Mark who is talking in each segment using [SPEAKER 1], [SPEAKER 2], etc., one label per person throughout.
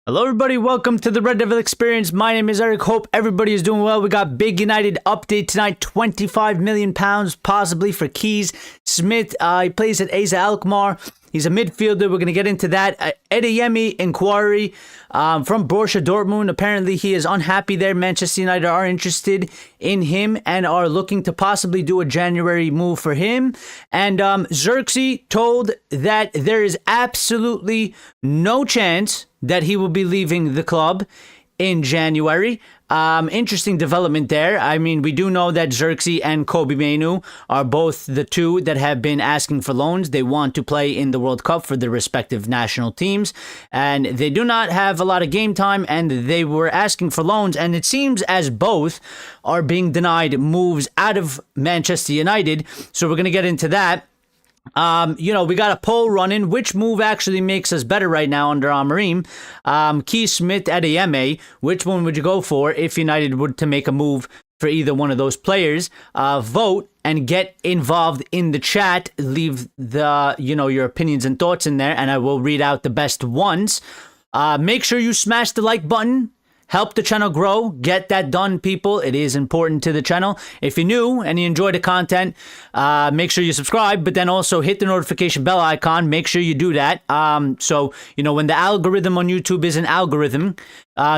[SPEAKER 1] Hello, everybody. Welcome to the Red Devil Experience. My name is Eric. Hope everybody is doing well. We got big United update tonight. £25 million possibly for Kees Smit. He plays at AZ Alkmaar. He's a midfielder. We're going to get into that. Adeyemi enquiry from Borussia Dortmund. Apparently, he is unhappy there. Manchester United are interested in him and are looking to possibly do a January move for him. And Zirkzee told that there is absolutely no chance that he will be leaving the club in January. Interesting development there. I mean, we do know that Zirkzee and Kobe Mainu are both the two that have been asking for loans. They want to play in the World Cup for their respective national teams, and they do not have a lot of game time, and they were asking for loans, and it seems as both are being denied moves out of Manchester United. So we're going to get into that. We got a poll running. Which move actually makes us better right now under Amorim? Kees Smit, Adeyemi. Which one would you go for if United were to make a move for either one of those players? Vote and get involved in the chat. Leave your opinions and thoughts in there, and I will read out the best ones. Make sure you smash the like button. Help the channel grow. Get that done, people. It is important to the channel. If you're new and you enjoy the content, make sure you subscribe, but then also hit the notification bell icon. Make sure you do that. So when the algorithm on YouTube is an algorithm,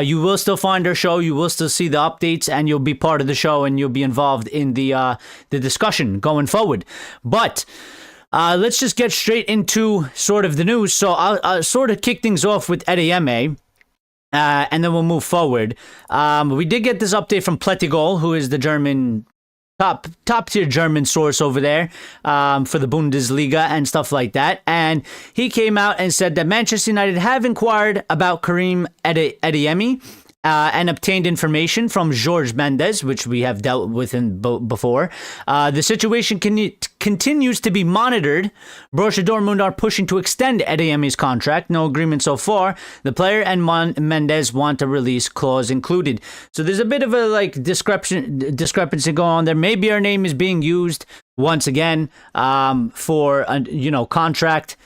[SPEAKER 1] you will still find our show. You will still see the updates, and you'll be part of the show, and you'll be involved in the discussion going forward. But let's just get straight into sort of the news. So I'll sort of kick things off with Adeyemi. And then we'll move forward. We did get this update from Plettigol, who is the German top tier German source over there for the Bundesliga and stuff like that. And he came out and said that Manchester United have inquired about Karim Adeyemi and obtained information from Jorge Mendes, which we have dealt with before. The situation continues to be monitored. Borussia Dortmund are pushing to extend Adeyemi's contract. No agreement so far. The player and Mendes want a release clause included. So there's a bit of a discrepancy going on there. Maybe our name is being used once again for contract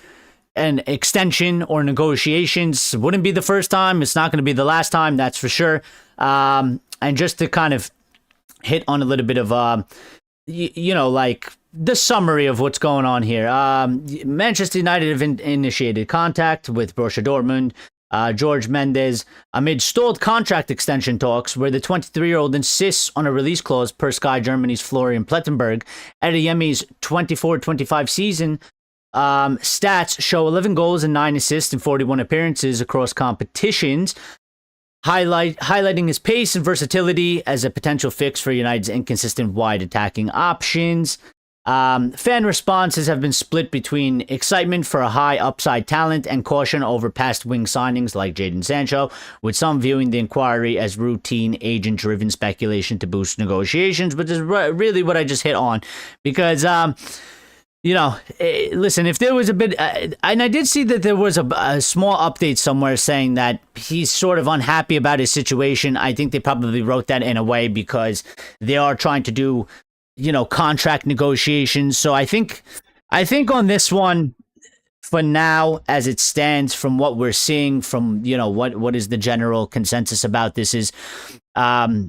[SPEAKER 1] and extension or negotiations. Wouldn't be the first time. It's not going to be the last time, that's for sure. And just to kind of hit on a little bit of the summary of what's going on here. Manchester United have initiated contact with Borussia Dortmund. Jorge Mendes, amid stalled contract extension talks where the 23-year-old insists on a release clause per Sky Germany's Florian Plettenberg. Adeyemi's 24-25 season stats show 11 goals and 9 assists in 41 appearances across competitions, highlighting his pace and versatility as a potential fix for United's inconsistent wide attacking options. Fan responses have been split between excitement for a high upside talent and caution over past wing signings like Jadon Sancho, with some viewing the inquiry as routine agent-driven speculation to boost negotiations, which is really what I just hit on. Because listen, if there was a bit, and I did see that there was a small update somewhere saying that he's sort of unhappy about his situation. I think they probably wrote that in a way because they are trying to do, contract negotiations. So I think on this one, for now, as it stands, from what we're seeing, from what is the general consensus about this is,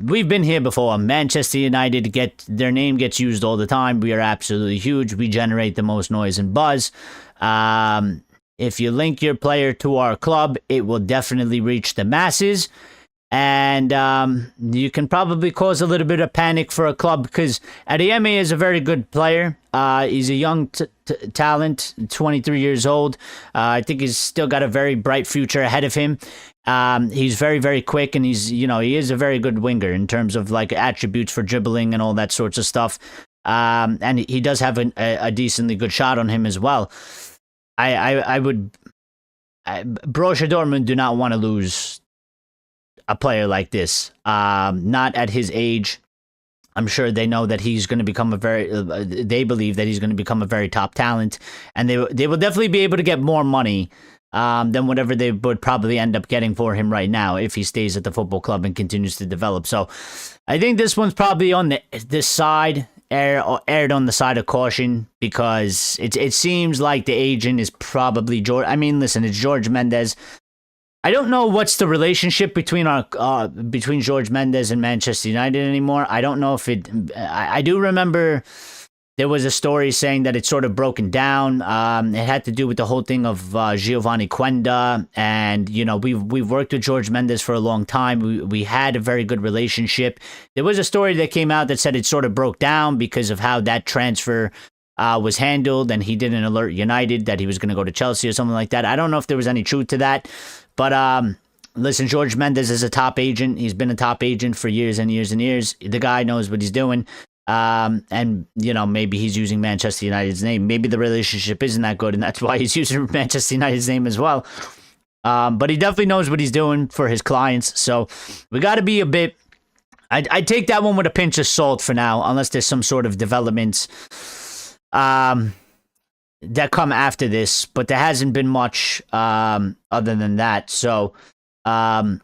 [SPEAKER 1] we've been here before. Manchester United their name gets used all the time. We are absolutely huge. We generate the most noise and buzz. If you link your player to our club, it will definitely reach the masses. And you can probably cause a little bit of panic for a club because Adeyemi is a very good player. He's a young talent, 23 years old. I think he's still got a very bright future ahead of him. He's very, very quick, and he is a very good winger in terms of attributes for dribbling and all that sorts of stuff. And he does have a decently good shot on him as well. Borussia Dortmund do not want to lose a player like this, not at his age. I'm sure they know that he's going to become they believe that he's going to become a very top talent, and they will definitely be able to get more money than whatever they would probably end up getting for him right now if he stays at the football club and continues to develop. So I think this one's probably on this side, erred on the side of caution, because it seems like the agent is probably George. I mean, listen, it's Jorge Mendes. I don't know what's the relationship between between Jorge Mendes and Manchester United anymore. I don't know if it. I do remember there was a story saying that it's sort of broken down. It had to do with the whole thing of Giovanni Quenda, and we've worked with Jorge Mendes for a long time. We had a very good relationship. There was a story that came out that said it sort of broke down because of how that transfer was handled, and he didn't alert United that he was going to go to Chelsea or something like that. I don't know if there was any truth to that, but listen, Jorge Mendes is a top agent. He's been a top agent for years and years and years. The guy knows what he's doing. And maybe he's using Manchester United's name. Maybe the relationship isn't that good, and that's why he's using Manchester United's name as well. But he definitely knows what he's doing for his clients. So we got to be a bit. I take that one with a pinch of salt for now, unless there's some sort of developments that come after this. But there hasn't been much other than that. So we're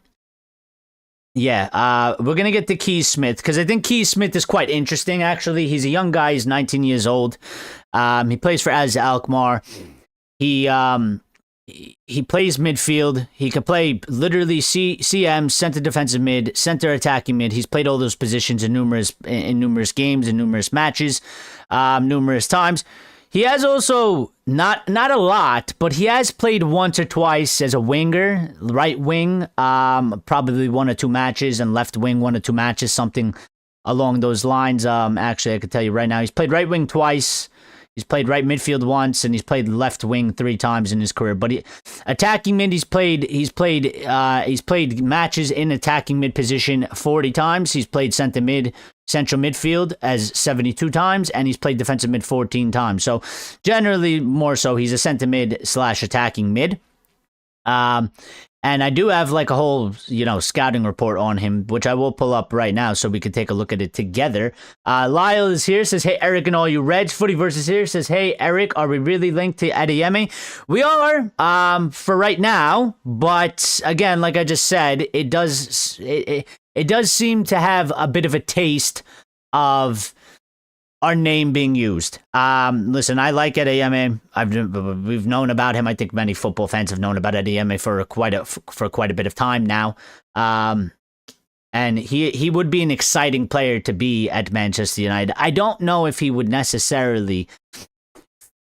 [SPEAKER 1] going to get to Kees Smit, because I think Kees Smit is quite interesting, actually. He's a young guy. He's 19 years old. He plays for AZ Alkmaar. He plays midfield. He can play literally CM, center defensive mid, center attacking mid. He's played all those positions in numerous games, in numerous matches, numerous times. He has also, not a lot, but he has played once or twice as a winger, right wing, probably 1 or 2 matches, and left wing 1 or 2 matches, something along those lines. Actually, I could tell you right now, he's played right wing twice, he's played right midfield once, and he's played left wing 3 times in his career. But attacking mid, he's played matches in attacking mid position 40 times. He's played central midfield as 72 times, and he's played defensive mid 14 times. So generally, more so, he's a center mid / attacking mid. And I do have like a whole, scouting report on him, which I will pull up right now so we can take a look at it together. Lyle is here, says, hey, Eric and all you Reds. Footy versus here says, hey, Eric, are we really linked to Adeyemi? We are, for right now. But again, like I just said, it does seem to have a bit of a taste of our name being used. Listen, I like Adeyemi. We've known about him. I think many football fans have known about Adeyemi for quite a bit of time now. And he would be an exciting player to be at Manchester United. I don't know if he would necessarily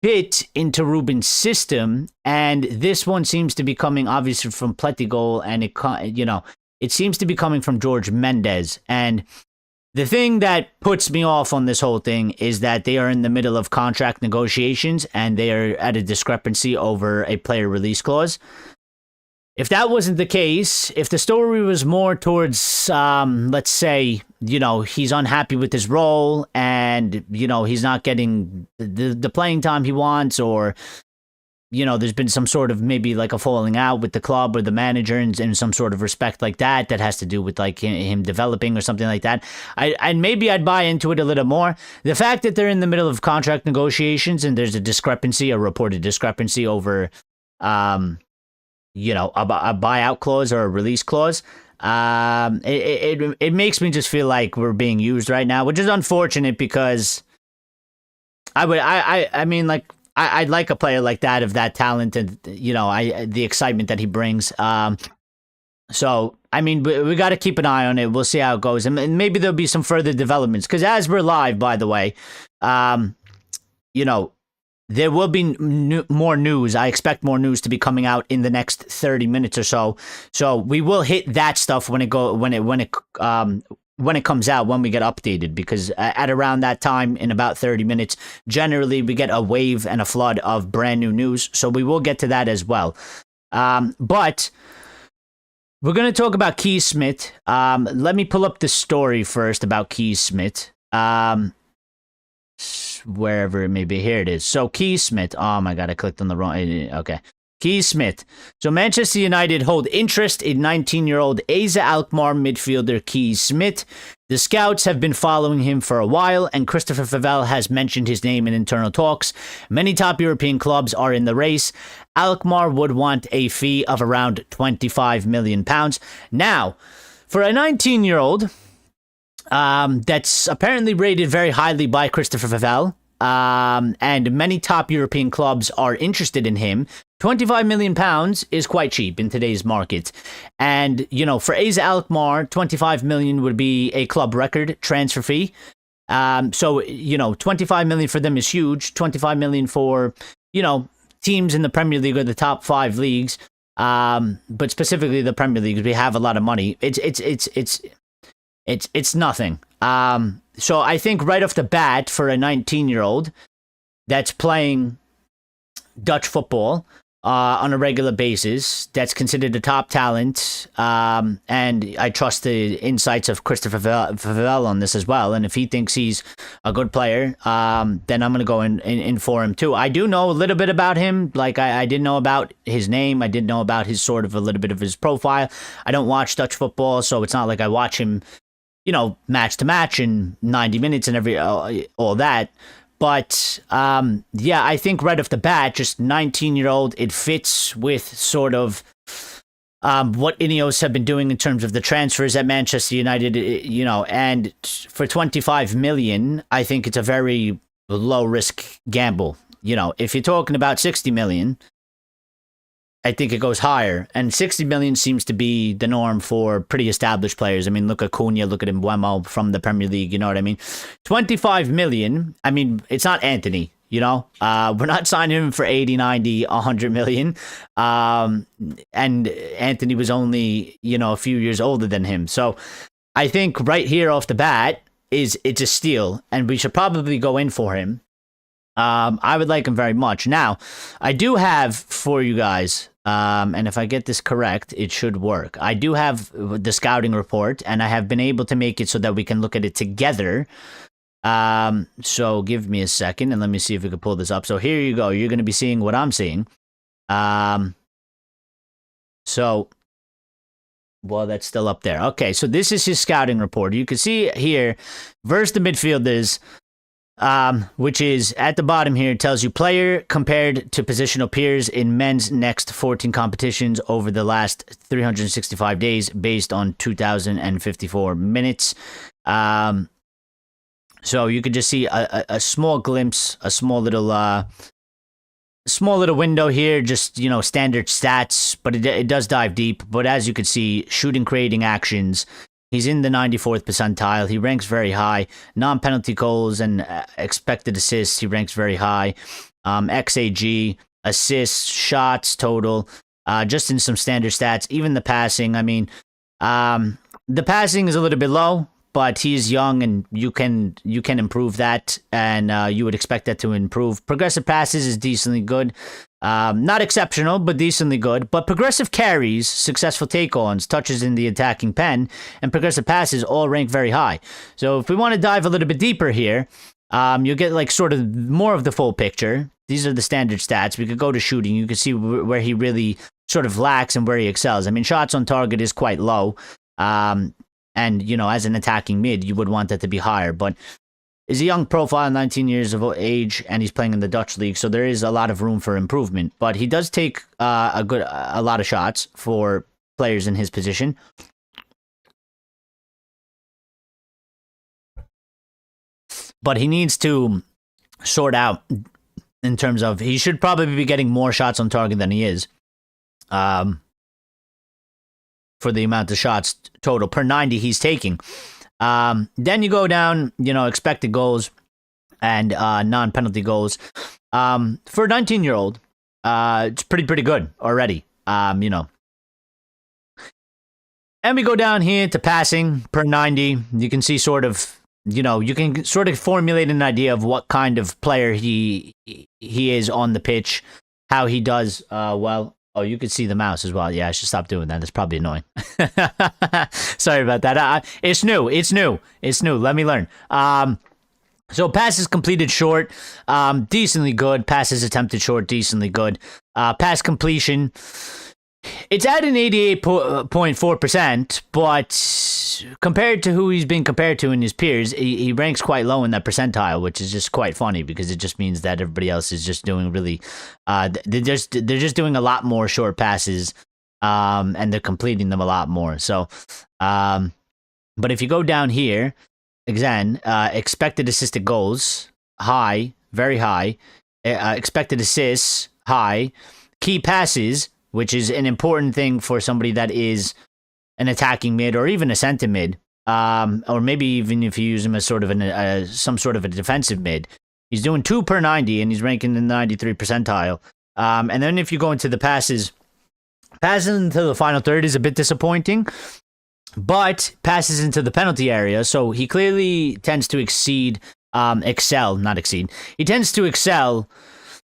[SPEAKER 1] fit into Ruben's system, and this one seems to be coming obviously from Pletigol, and it seems to be coming from Jorge Mendes. And the thing that puts me off on this whole thing is that they are in the middle of contract negotiations, and they are at a discrepancy over a player release clause. If that wasn't the case, if the story was more towards, let's say, he's unhappy with his role, and, he's not getting the playing time he wants, or there's been some sort of maybe like a falling out with the club or the manager and some sort of respect like that has to do with like him developing or something like that. Maybe I'd buy into it a little more. The fact that they're in the middle of contract negotiations and there's a reported discrepancy over, a buyout clause or a release clause, it makes me just feel like we're being used right now, which is unfortunate, because I'd like a player like that, of that talent, and the excitement that he brings. So we got to keep an eye on it. We'll see how it goes, and maybe there'll be some further developments. Because as we're live, by the way, there will be more news. I expect more news to be coming out in the next 30 minutes or so. So we will hit that stuff when it comes out, when we get updated, because at around that time, in about 30 minutes, generally we get a wave and a flood of brand new news. So we will get to that as well. But we're going to talk about Kees Smit. Let me pull up the story first about Kees Smit. Wherever it may be. Here it is. So Kees Smit. Oh my God, I clicked on the wrong. Okay. Kees Smit. So Manchester United hold interest in 19-year-old AZ Alkmaar midfielder Kees Smit. The scouts have been following him for a while, and Christopher Favel has mentioned his name in internal talks. Many top European clubs are in the race. Alkmaar would want a fee of around £25 million. Now, for a 19-year-old that's apparently rated very highly by Christopher Favel, and many top European clubs are interested in him. £25 million is quite cheap in today's market. And, you know, for AZ Alkmaar, 25 million would be a club record transfer fee. So, you know, 25 million for them is huge. 25 million for, you know, teams in the Premier League or the top 5 leagues. But specifically the Premier League, we have a lot of money. It's nothing. So I think right off the bat for a 19-year-old that's playing Dutch football on a regular basis, that's considered a top talent, and I trust the insights of Christopher Favel on this as well. And if he thinks he's a good player, then I'm going to go in for him too. I do know a little bit about him. Like I didn't know about his name. I didn't know about his sort of a little bit of his profile. I don't watch Dutch football, so it's not like I watch him, you know, match to match in 90 minutes and all that. But, yeah, I think right off the bat, just 19-year-old, it fits with sort of what Ineos have been doing in terms of the transfers at Manchester United, you know, and for 25 million, I think it's a very low-risk gamble. You know, if you're talking about 60 million, I think it goes higher. And 60 million seems to be the norm for pretty established players. I mean, look at Cunha, look at Mbeumo from the Premier League, you know what I mean? 25 million, I mean, it's not Anthony, you know? We're not signing him for 80, 90, 100 million. And Anthony was only, you know, a few years older than him. So I think right here off the bat, it's a steal. And we should probably go in for him. I would like him very much. Now, I do have for you guys, and if I get this correct, it should work. I do have the scouting report, and I have been able to make it so that we can look at it together. So give me a second, and let me see if we can pull this up. So here you go. You're going to be seeing what I'm seeing. So, well, that's still up there. Okay, so this is his scouting report. You can see here, versus the midfielders, which is at the bottom here. It tells you player compared to positional peers in men's next 14 competitions over the last 365 days based on 2,054 minutes. So you could just see a small glimpse, a small little window here, just, you know, standard stats, but it does dive deep. But as you can see, shooting, creating actions, he's in the 94th percentile. He ranks very high. Non-penalty goals and expected assists, he ranks very high. XAG, assists, shots, total, just in some standard stats. Even the passing, I mean, the passing is a little bit low, but he's young and you can improve that, and you would expect that to improve. Progressive passes is decently good. Not exceptional, but decently good. But progressive carries, successful take-ons, touches in the attacking pen, and progressive passes all rank very high. So if we want to dive a little bit deeper here, you'll get like sort of more of the full picture. These are the standard stats. We could go to shooting. You can see where he really sort of lacks and where he excels. I mean, shots on target is quite low. And, you know, as an attacking mid, you would want that to be higher. But is a young profile, 19 years of age, and he's playing in the Dutch league, so there is a lot of room for improvement. But he does take a lot of shots for players in his position. But he needs to sort out in terms of, he should probably be getting more shots on target than he is. For the amount of shots total per 90 he's taking. Then you go down, you know, expected goals and non-penalty goals. For a 19-year-old, it's pretty good already, you know. And we go down here to passing per 90. You can see sort of, you know, you can sort of formulate an idea of what kind of player he is on the pitch, how he does well. Oh, you can see the mouse as well. Yeah, I should stop doing that. That's probably annoying. Sorry about that. It's new. Let me learn. So passes completed short, decently good. Passes attempted short, decently good. Pass completion, it's at an 88.4%, but compared to who he's been compared to in his peers, he ranks quite low in that percentile, which is just quite funny because it just means that everybody else is just doing really, they're just doing a lot more short passes, and they're completing them a lot more. So, but if you go down here, again, expected assisted goals, high, very high. Expected assists, high. Key passes, which is an important thing for somebody that is an attacking mid or even a center mid, or maybe even if you use him as sort of some sort of a defensive mid. He's doing 2 per 90, and he's ranking in the 93 percentile. And then if you go into the passes into the final third is a bit disappointing, but passes into the penalty area, so he clearly tends to He tends to excel,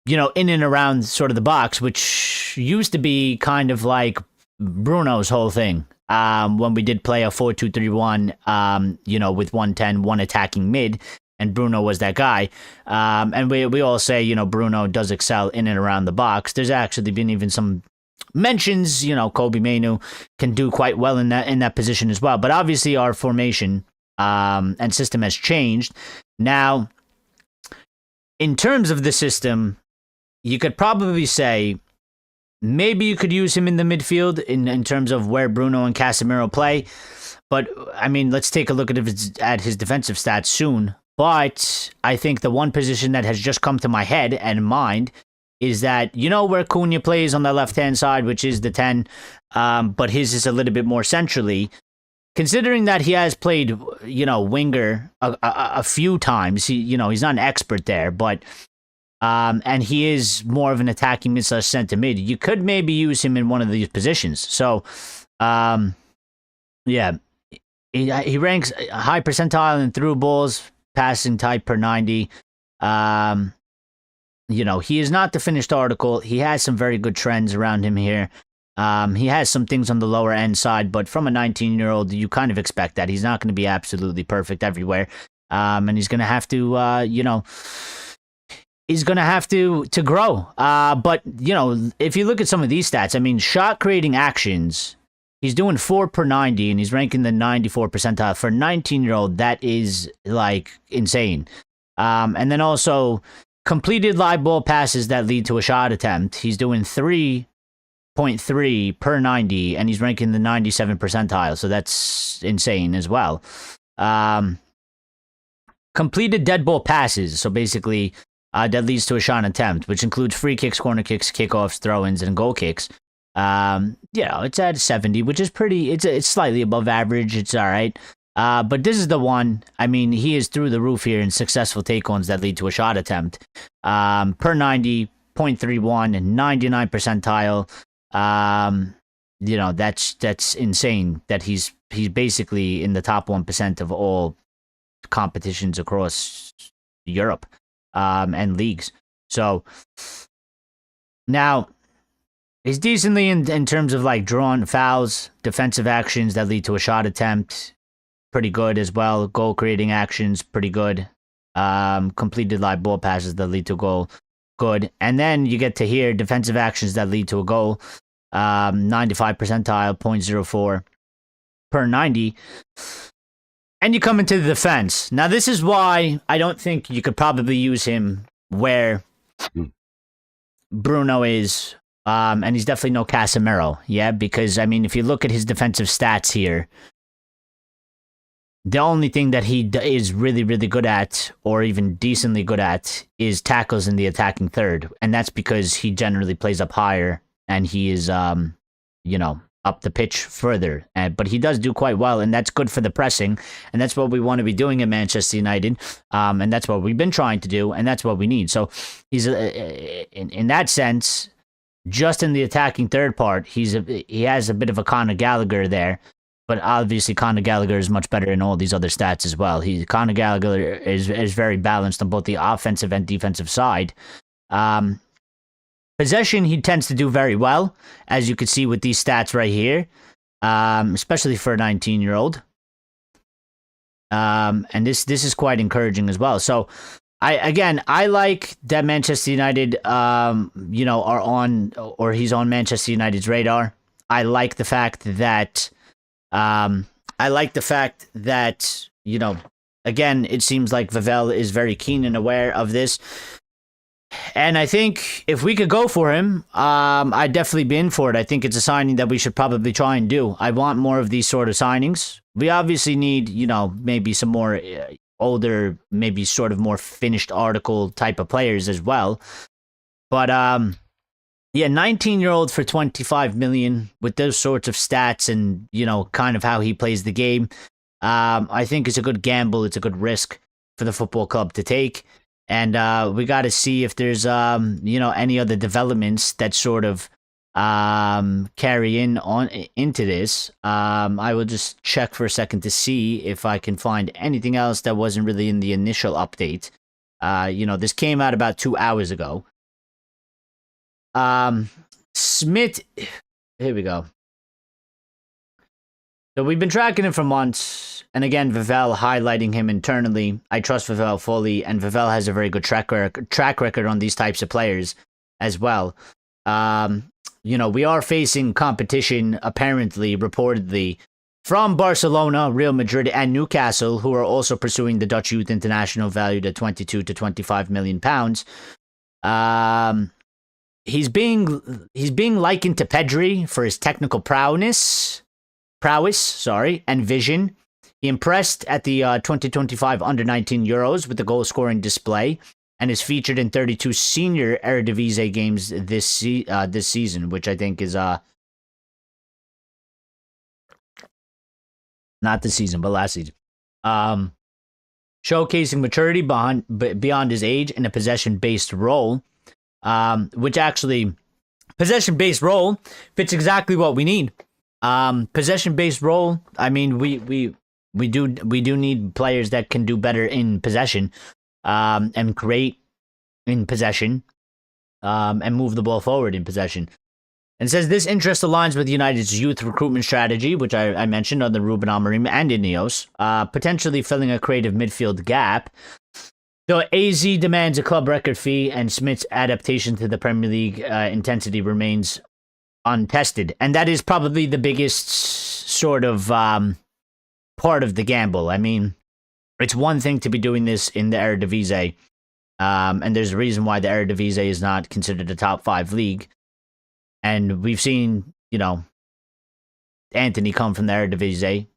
[SPEAKER 1] in and around sort of the box, which used to be kind of like Bruno's whole thing. When we did play a 4-2-3-1, with 110, one attacking mid, and Bruno was that guy. And we all say, Bruno does excel in and around the box. There's actually been even some mentions, Kobe Mainu can do quite well in that position as well. But obviously our formation and system has changed. Now, in terms of the system, you could probably say maybe you could use him in the midfield in terms of where Bruno and Casemiro play. But, I mean, let's take a look at his defensive stats soon. But I think the one position that has just come to my head and mind is that, where Cunha plays on the left-hand side, which is the 10, but his is a little bit more centrally. Considering that he has played, winger a few times, he's not an expert there, but and he is more of an attacking mid / center mid. You could maybe use him in one of these positions. So, yeah, he ranks high percentile in through balls, passing type per 90. He is not the finished article. He has some very good trends around him here. He has some things on the lower end side, but from a 19-year-old, you kind of expect that. He's not going to be absolutely perfect everywhere. And he's going to have to, he's going to have to grow. But, if you look at some of these stats, I mean, shot creating actions, he's doing 4 per 90, and he's ranking the 94 percentile. For a 19-year-old, that is, like, insane. And then also, completed live ball passes that lead to a shot attempt. He's doing 3.3 per 90, and he's ranking the 97 percentile, so that's insane as well. Completed dead ball passes, so basically that leads to a shot attempt, which includes free kicks, corner kicks, kickoffs, throw-ins, and goal kicks. It's at 70, which is pretty, it's slightly above average. It's all right. But this is the one, I mean, he is through the roof here in successful take-ons that lead to a shot attempt. Per 90, 0.31, and 99 percentile. That's insane that he's basically in the top 1% of all competitions across Europe, and leagues. So, now, he's decently in terms of like drawn fouls, defensive actions that lead to a shot attempt. Pretty good as well. Goal creating actions, pretty good. Completed live ball passes that lead to a goal, good. And then you get to here, defensive actions that lead to a goal. 95 percentile, 0.04 per 90. And you come into the defense. Now, this is why I don't think you could probably use him where Bruno is. And he's definitely no Casemiro. Yeah, because, I mean, if you look at his defensive stats here, the only thing that he is really, really good at, or even decently good at, is tackles in the attacking third. And that's because he generally plays up higher, and he is, up the pitch further. But he does do quite well, and that's good for the pressing. And that's what we want to be doing at Manchester United. And that's what we've been trying to do, and that's what we need. So he's, in that sense, just in the attacking third part, he has a bit of a Conor Gallagher there. But obviously, Conor Gallagher is much better in all these other stats as well. Conor Gallagher is very balanced on both the offensive and defensive side. Possession, he tends to do very well, as you can see with these stats right here, especially for a 19-year-old. And this is quite encouraging as well. So, I like that Manchester United, are on, or he's on Manchester United's radar. I like the fact that. Again, it seems like Vavell is very keen and aware of this. And I think if we could go for him, I'd definitely be in for it. I think it's a signing that we should probably try and do. I want more of these sort of signings. We obviously need, maybe some more older, maybe sort of more finished article type of players as well. But yeah, 19-year-old for 25 million with those sorts of stats and, you know, kind of how he plays the game. I think it's a good gamble. It's a good risk for the football club to take. And we got to see if there's, you know, any other developments that sort of carry into this. I will just check for a second to see if I can find anything else that wasn't really in the initial update. You know, this came out about 2 hours ago. Smit, here we go. So we've been tracking him for months, and again, Vivell highlighting him internally. I trust Vivell fully, and Vivell has a very good track record on these types of players as well. You know, we are facing competition, apparently, reportedly, from Barcelona, Real Madrid, and Newcastle, who are also pursuing the Dutch youth international valued at 22 to 25 million pounds. He's being likened to Pedri for his technical prowess, and vision. He impressed at the 2025 Under-19 Euros with the goal-scoring display, and is featured in 32 senior Eredivisie games this season, which I think is not this season, but last season. Showcasing maturity beyond his age in a possession-based role, which actually, possession-based role fits exactly what we need. Possession-based role, I mean, we do need players that can do better in possession, and create in possession, and move the ball forward in possession. And it says this interest aligns with United's youth recruitment strategy, which I mentioned under Ruben Amorim and Ineos, potentially filling a creative midfield gap. Though AZ demands a club record fee and Smith's adaptation to the Premier League intensity remains untested. And that is probably the biggest sort of part of the gamble. I mean, it's one thing to be doing this in the Eredivisie, and there's a reason why the Eredivisie is not considered a top 5 league. And we've seen, you know, Anthony come from the Eredivisie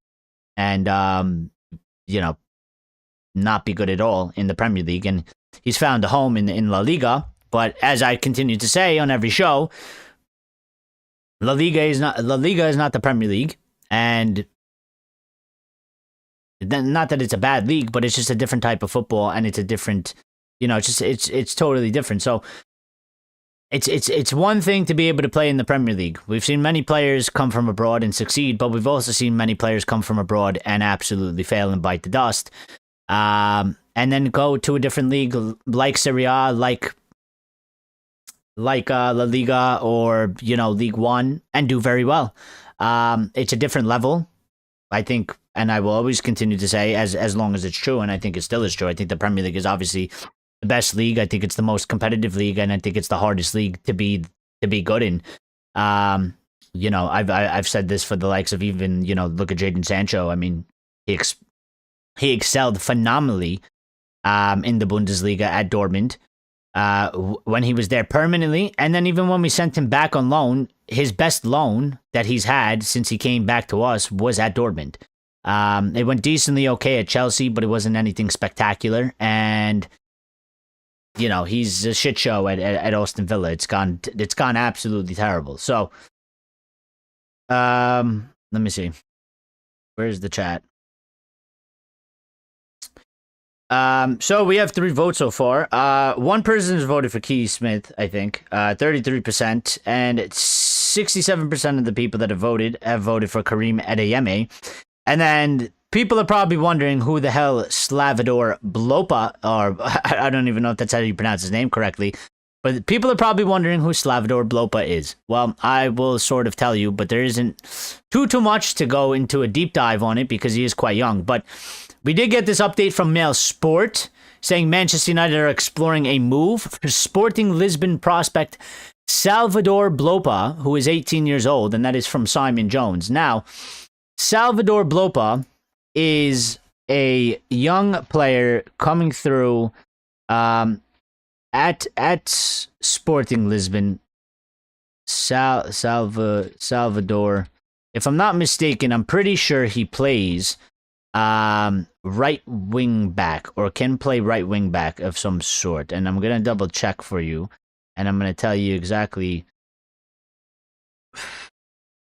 [SPEAKER 1] and, you know, not be good at all in the Premier League. And he's found a home in La Liga. But as I continue to say on every show, La Liga is not the Premier League. And not that it's a bad league, but it's just a different type of football, and it's a different, you know, it's totally different. So it's one thing to be able to play in the Premier League. We've seen many players come from abroad and succeed, but we've also seen many players come from abroad and absolutely fail and bite the dust. And then go to a different league like Serie A, like La Liga, or, you know, League One, and do very well. It's a different level, I think, and I will always continue to say, as long as it's true, and I think it still is true. I think the Premier League is obviously the best league. I think it's the most competitive league, and I think it's the hardest league to be good in. You know, I've said this for the likes of, even, you know, look at Jadon Sancho. I mean, he excelled phenomenally in the Bundesliga at Dortmund when he was there permanently, and then even when we sent him back on loan, his best loan that he's had since he came back to us was at Dortmund. It went decently okay at Chelsea, but it wasn't anything spectacular, and, you know, he's a shit show at Aston Villa. It's gone absolutely terrible. So, let me see. Where's the chat? So we have 3 votes so far. One person has voted for Kees Smit, I think, 33%, and 67% of the people that have voted for Karim Adeyemi. And then people are probably wondering who the hell Slavador Blopa, or I don't even know if that's how you pronounce his name correctly, but people are probably wondering who Slavador Blopa is. Well, I will sort of tell you, but there isn't too much to go into a deep dive on it because he is quite young. But we did get this update from Mail Sport saying Manchester United are exploring a move for Sporting Lisbon prospect Salvador Blopa, who is 18 years old, and that is from Simon Jones. Now, Salvador Blopa is a young player coming through at Sporting Lisbon. Salvador. If I'm not mistaken, I'm pretty sure he plays right wing back, or can play right wing back of some sort. And I'm gonna double check for you, and I'm gonna tell you exactly.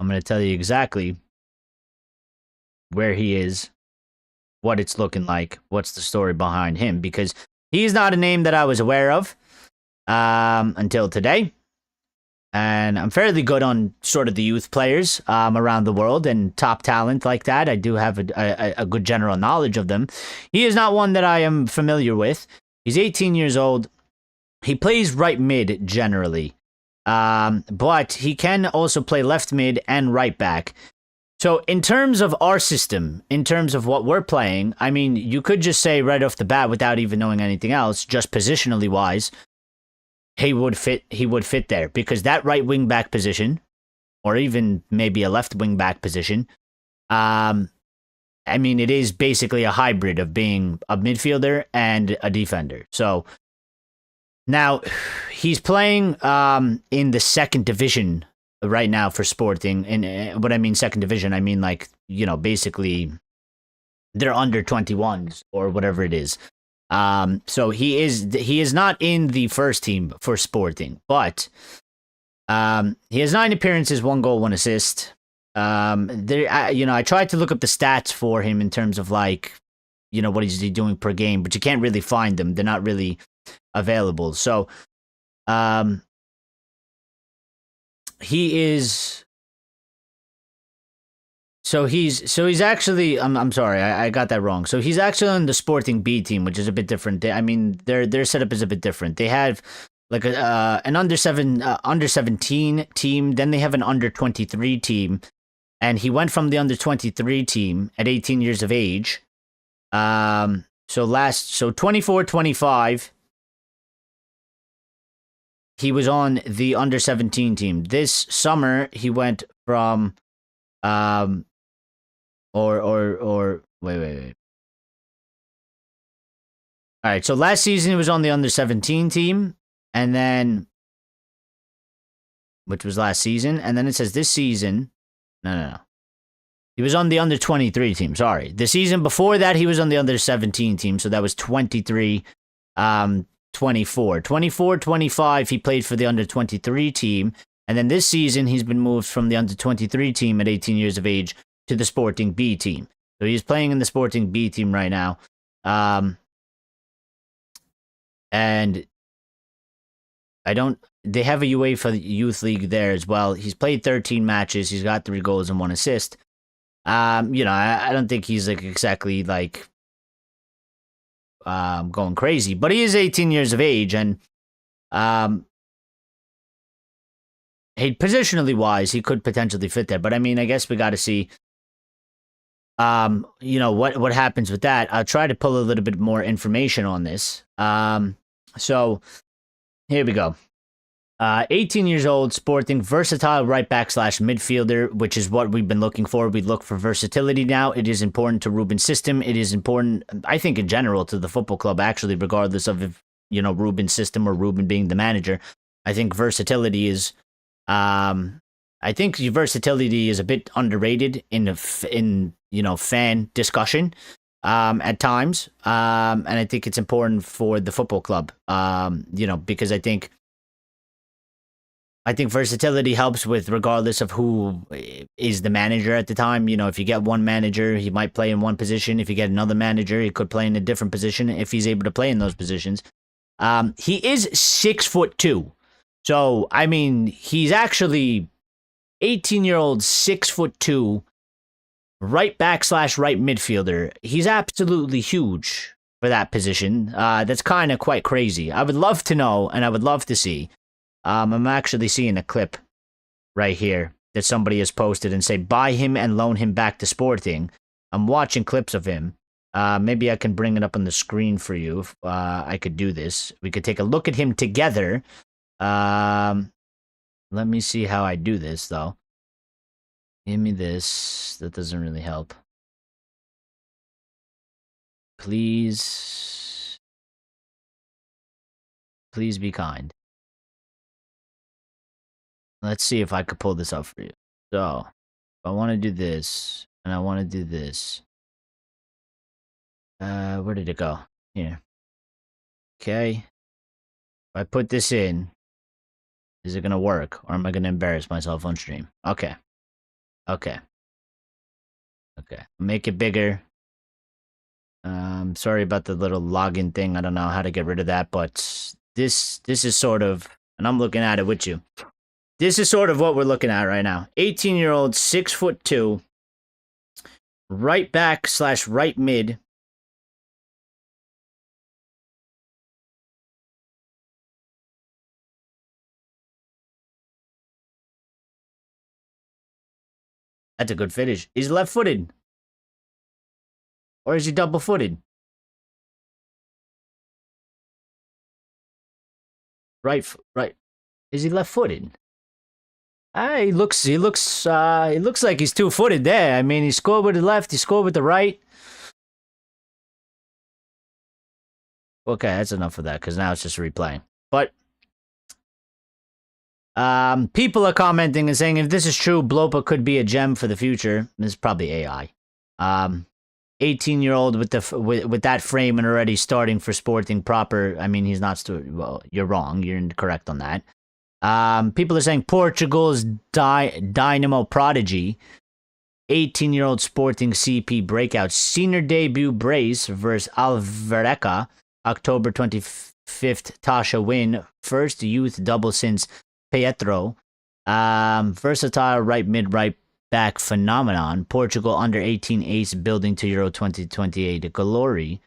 [SPEAKER 1] I'm gonna tell you exactly where he is, what it's looking like, what's the story behind him, because he's not a name that I was aware of until today. And I'm fairly good on sort of the youth players around the world and top talent like that. I do have a good general knowledge of them. He is not one that I am familiar with. He's 18 years old. He plays right mid generally, but he can also play left mid and right back. So in terms of our system, in terms of what we're playing, I mean, you could just say right off the bat without even knowing anything else, just positionally wise, he would fit there, because that right wing back position, or even maybe a left wing back position, I mean, it is basically a hybrid of being a midfielder and a defender. So now he's playing in the second division right now for Sporting. And what I mean second division, I mean, like, you know, basically they're under 21s or whatever it is. So he is not in the first team for Sporting, but he has 9 appearances, 1 goal, 1 assist. I tried to look up the stats for him in terms of, like, you know, what he's doing per game, but you can't really find them. They're not really available. So he is. So he's actually, I'm sorry, I got that wrong. So he's actually on the Sporting B team, which is a bit different. I mean, their setup is a bit different. They have like an under 17 team, then they have an under 23 team, and he went from the under 23 team at 18 years of age. So 24-25, he was on the under 17 team. This summer he went from wait. All right, so last season he was on the under 17 team, and then, which was last season, and then it says this season, no. He was on the under 23 team, sorry. The season before that he was on the under 17 team, so that was 23 24. 24-25 he played for the under 23 team, and then this season he's been moved from the under 23 team at 18 years of age to the Sporting B team. So he's playing in the Sporting B team right now. And they have a UEFA Youth League there as well. He's played 13 matches. He's got 3 goals and 1 assist. I don't think he's like exactly like going crazy, but he is 18 years of age, and positionally wise, he could potentially fit there. But I mean, I guess we got to see what happens with that. I'll try to pull a little bit more information on this. So here we go. 18 years old, Sporting, versatile right back / midfielder, which is what we've been looking for. We look for versatility now. It is important to Ruben's system. It is important, I think, in general to the football club, actually, regardless of if, Ruben's system or Ruben being the manager. I think versatility is versatility is a bit underrated in fan discussion at times, and I think it's important for the football club, because I think versatility helps with regardless of who is the manager at the time. If you get one manager, he might play in one position. If you get another manager, he could play in a different position if he's able to play in those positions. He is 6'2". So, I mean, he's actually 18-year-old, 6'2", right back / right midfielder. He's absolutely huge for that position. That's kind of quite crazy. I would love to know, and I would love to see. I'm actually seeing a clip right here that somebody has posted and say, buy him and loan him back to Sporting. I'm watching clips of him. Maybe I can bring it up on the screen for you. If, I could do this. We could take a look at him together. Let me see how I do this, though. Give me this. That doesn't really help. Please be kind. Let's see if I could pull this up for you. So, I want to do this, and I want to do this. Where did it go? Here. Okay. If I put this in, is it gonna work, or am I gonna embarrass myself on stream? Okay. Okay. Okay. Make it bigger. Sorry about the little login thing. I don't know how to get rid of that, but this is sort of, and I'm looking at it with you. This is sort of what we're looking at right now. 18-year-old, 6'2", right back / right mid. That's a good finish. He's left-footed. Or is he double-footed? Right. Is he left-footed? He looks like he's two-footed there. I mean, he scored with the left, he scored with the right. Okay, that's enough of that, because now it's just replaying. But people are commenting and saying if this is true, Blopa could be a gem for the future. This is probably AI. 18-year-old with that frame and already starting for Sporting proper. I mean, he's not. Well, you're wrong. You're incorrect on that. People are saying Portugal's Dynamo prodigy, 18-year-old Sporting CP breakout, senior debut brace versus Alvareca, October 25th. Tasha win, first youth double since Pietro. Versatile right mid, right back phenomenon. Portugal under 18 ace building to Euro 2028 glory.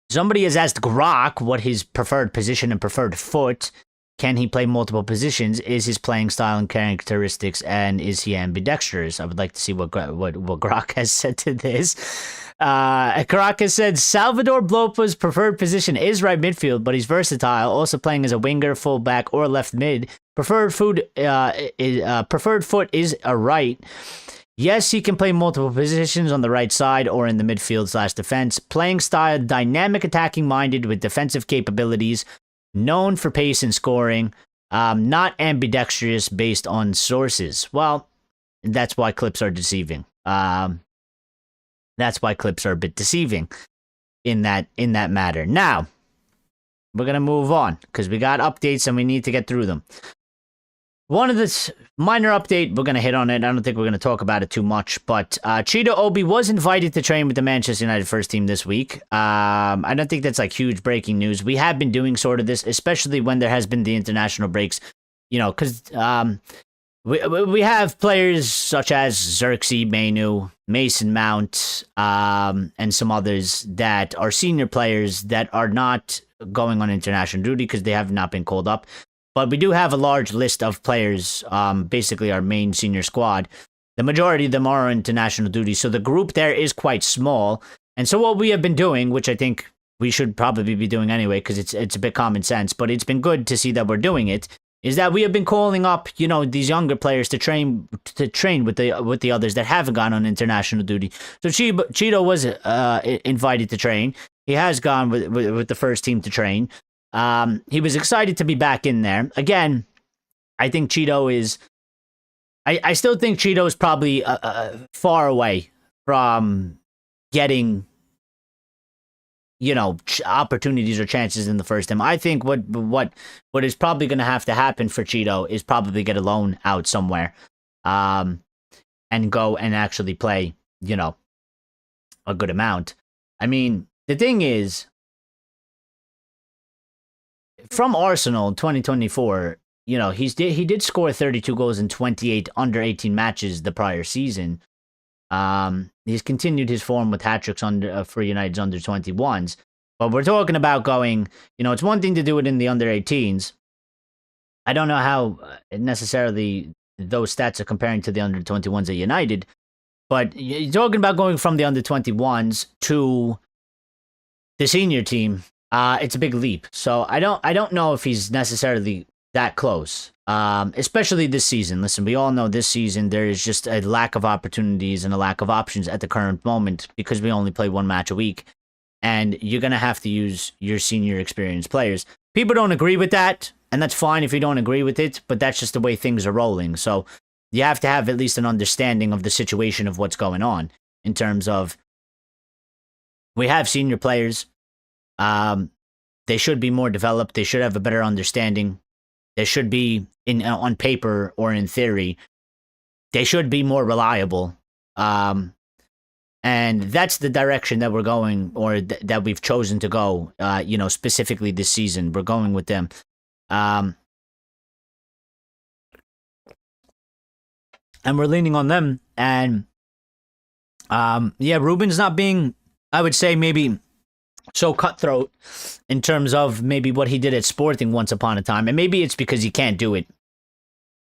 [SPEAKER 1] Somebody has asked Grok what his preferred position and preferred foot. Can he play multiple positions? Is his playing style and characteristics, and is he ambidextrous? I would like to see what Grok has said to this. Grok has said Salvador Blopa's preferred position is right midfield, but he's versatile, also playing as a winger, fullback, or left mid. Preferred foot is a right. Yes, he can play multiple positions on the right side or in the midfield / defense. Playing style, dynamic, attacking minded with defensive capabilities. Known for pace and scoring. Not ambidextrous based on sources. Well, that's why clips are deceiving. That's why clips are a bit deceiving in that matter. Now, we're going to move on because we got updates and we need to get through them. One of this minor update, we're going to hit on it. I don't think we're going to talk about it too much, but Cheetah Obi was invited to train with the Manchester United first team this week. I don't think that's like huge breaking news. We have been doing sort of this, especially when there has been the international breaks, you know, because we have players such as Zirkzee, Manu, Mason Mount, and some others that are senior players that are not going on international duty because they have not been called up. But we do have a large list of players, basically our main senior squad. The majority of them are on international duty, so the group there is quite small. And so what we have been doing, which I think we should probably be doing anyway, because it's a bit common sense, but it's been good to see that we're doing it, is that we have been calling up, you know, these younger players to train with the others that haven't gone on international duty. So Cheeto was invited to train. He has gone with the first team to train. He was excited to be back in there. Again, I think Cheeto is... I still think Cheeto is probably far away from getting, you know, opportunities or chances in the first team. I think what is probably going to have to happen for Cheeto is probably get a loan out somewhere, and go and actually play, you know, a good amount. I mean, the thing is, from Arsenal in 2024, you know, he did score 32 goals in 28 under 18 matches the prior season. He's continued his form with hat-tricks for United's under 21s. But we're talking about going, you know, it's one thing to do it in the under 18s. I don't know how necessarily those stats are comparing to the under 21s at United, but you're talking about going from the under 21s to the senior team. It's a big leap. So I don't know if he's necessarily that close, especially this season. Listen, we all know this season there is just a lack of opportunities and a lack of options at the current moment because we only play one match a week, and you're going to have to use your senior experienced players. People don't agree with that, and that's fine if you don't agree with it, but that's just the way things are rolling. So you have to have at least an understanding of the situation of what's going on in terms of We have senior players. They should be more developed. They should have a better understanding. They should be on paper or in theory. They should be more reliable. And that's the direction that we're going, or that we've chosen to go, specifically this season. We're going with them. And we're leaning on them. And, Ruben's not being, I would say, maybe so cutthroat in terms of maybe what he did at Sporting once upon a time. And maybe it's because he can't do it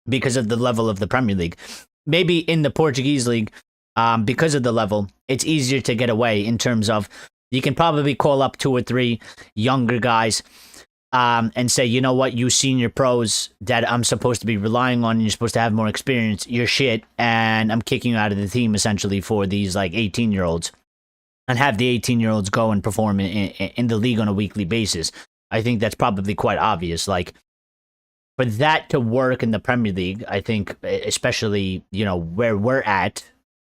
[SPEAKER 1] because of the level of the Premier League. Maybe in the Portuguese league, because of the level, it's easier to get away in terms of you can probably call up 2 or 3 younger guys and say, you know what, you senior pros that I'm supposed to be relying on and you're supposed to have more experience, you're shit, and I'm kicking you out of the team essentially for these like 18-year-olds and have the 18-year-olds go and perform in the league on a weekly basis. I think that's probably quite obvious. Like, for that to work in the Premier League, I think, especially, where we're at,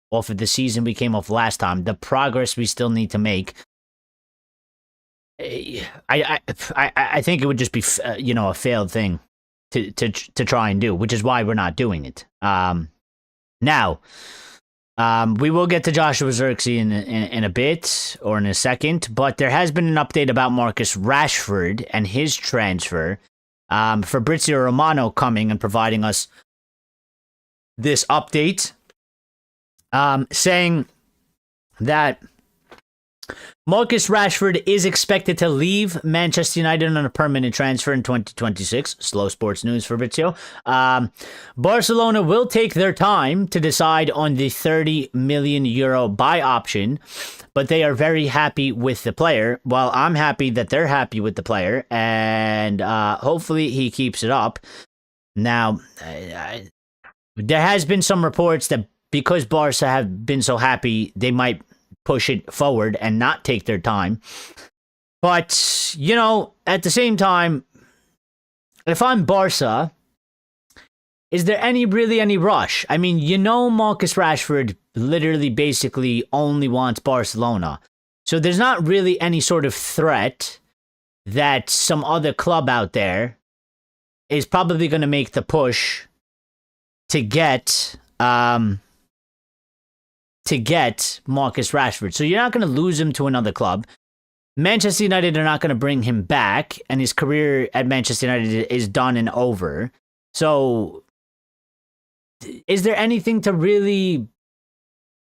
[SPEAKER 1] off of the season we came off last time, the progress we still need to make, I think it would just be a failed thing to try and do, which is why we're not doing it. Now, we will get to Joshua Zirkzee in a bit or in a second, but there has been an update about Marcus Rashford and his transfer. Fabrizio Romano coming and providing us this update, saying that Marcus Rashford is expected to leave Manchester United on a permanent transfer in 2026. Slow sports news, Fabrizio. Barcelona will take their time to decide on the €30 million buy option, but they are very happy with the player. Well, I'm happy that they're happy with the player, and hopefully he keeps it up. Now, there has been some reports that because Barca have been so happy, they might push it forward and not take their time. But, at the same time, if I'm Barca, is there really any rush? I mean, Marcus Rashford literally basically only wants Barcelona. So there's not really any sort of threat that some other club out there is probably going to make the push to get Marcus Rashford. So you're not going to lose him to another club. Manchester United are not going to bring him back, and his career at Manchester United is done and over. So is there anything to really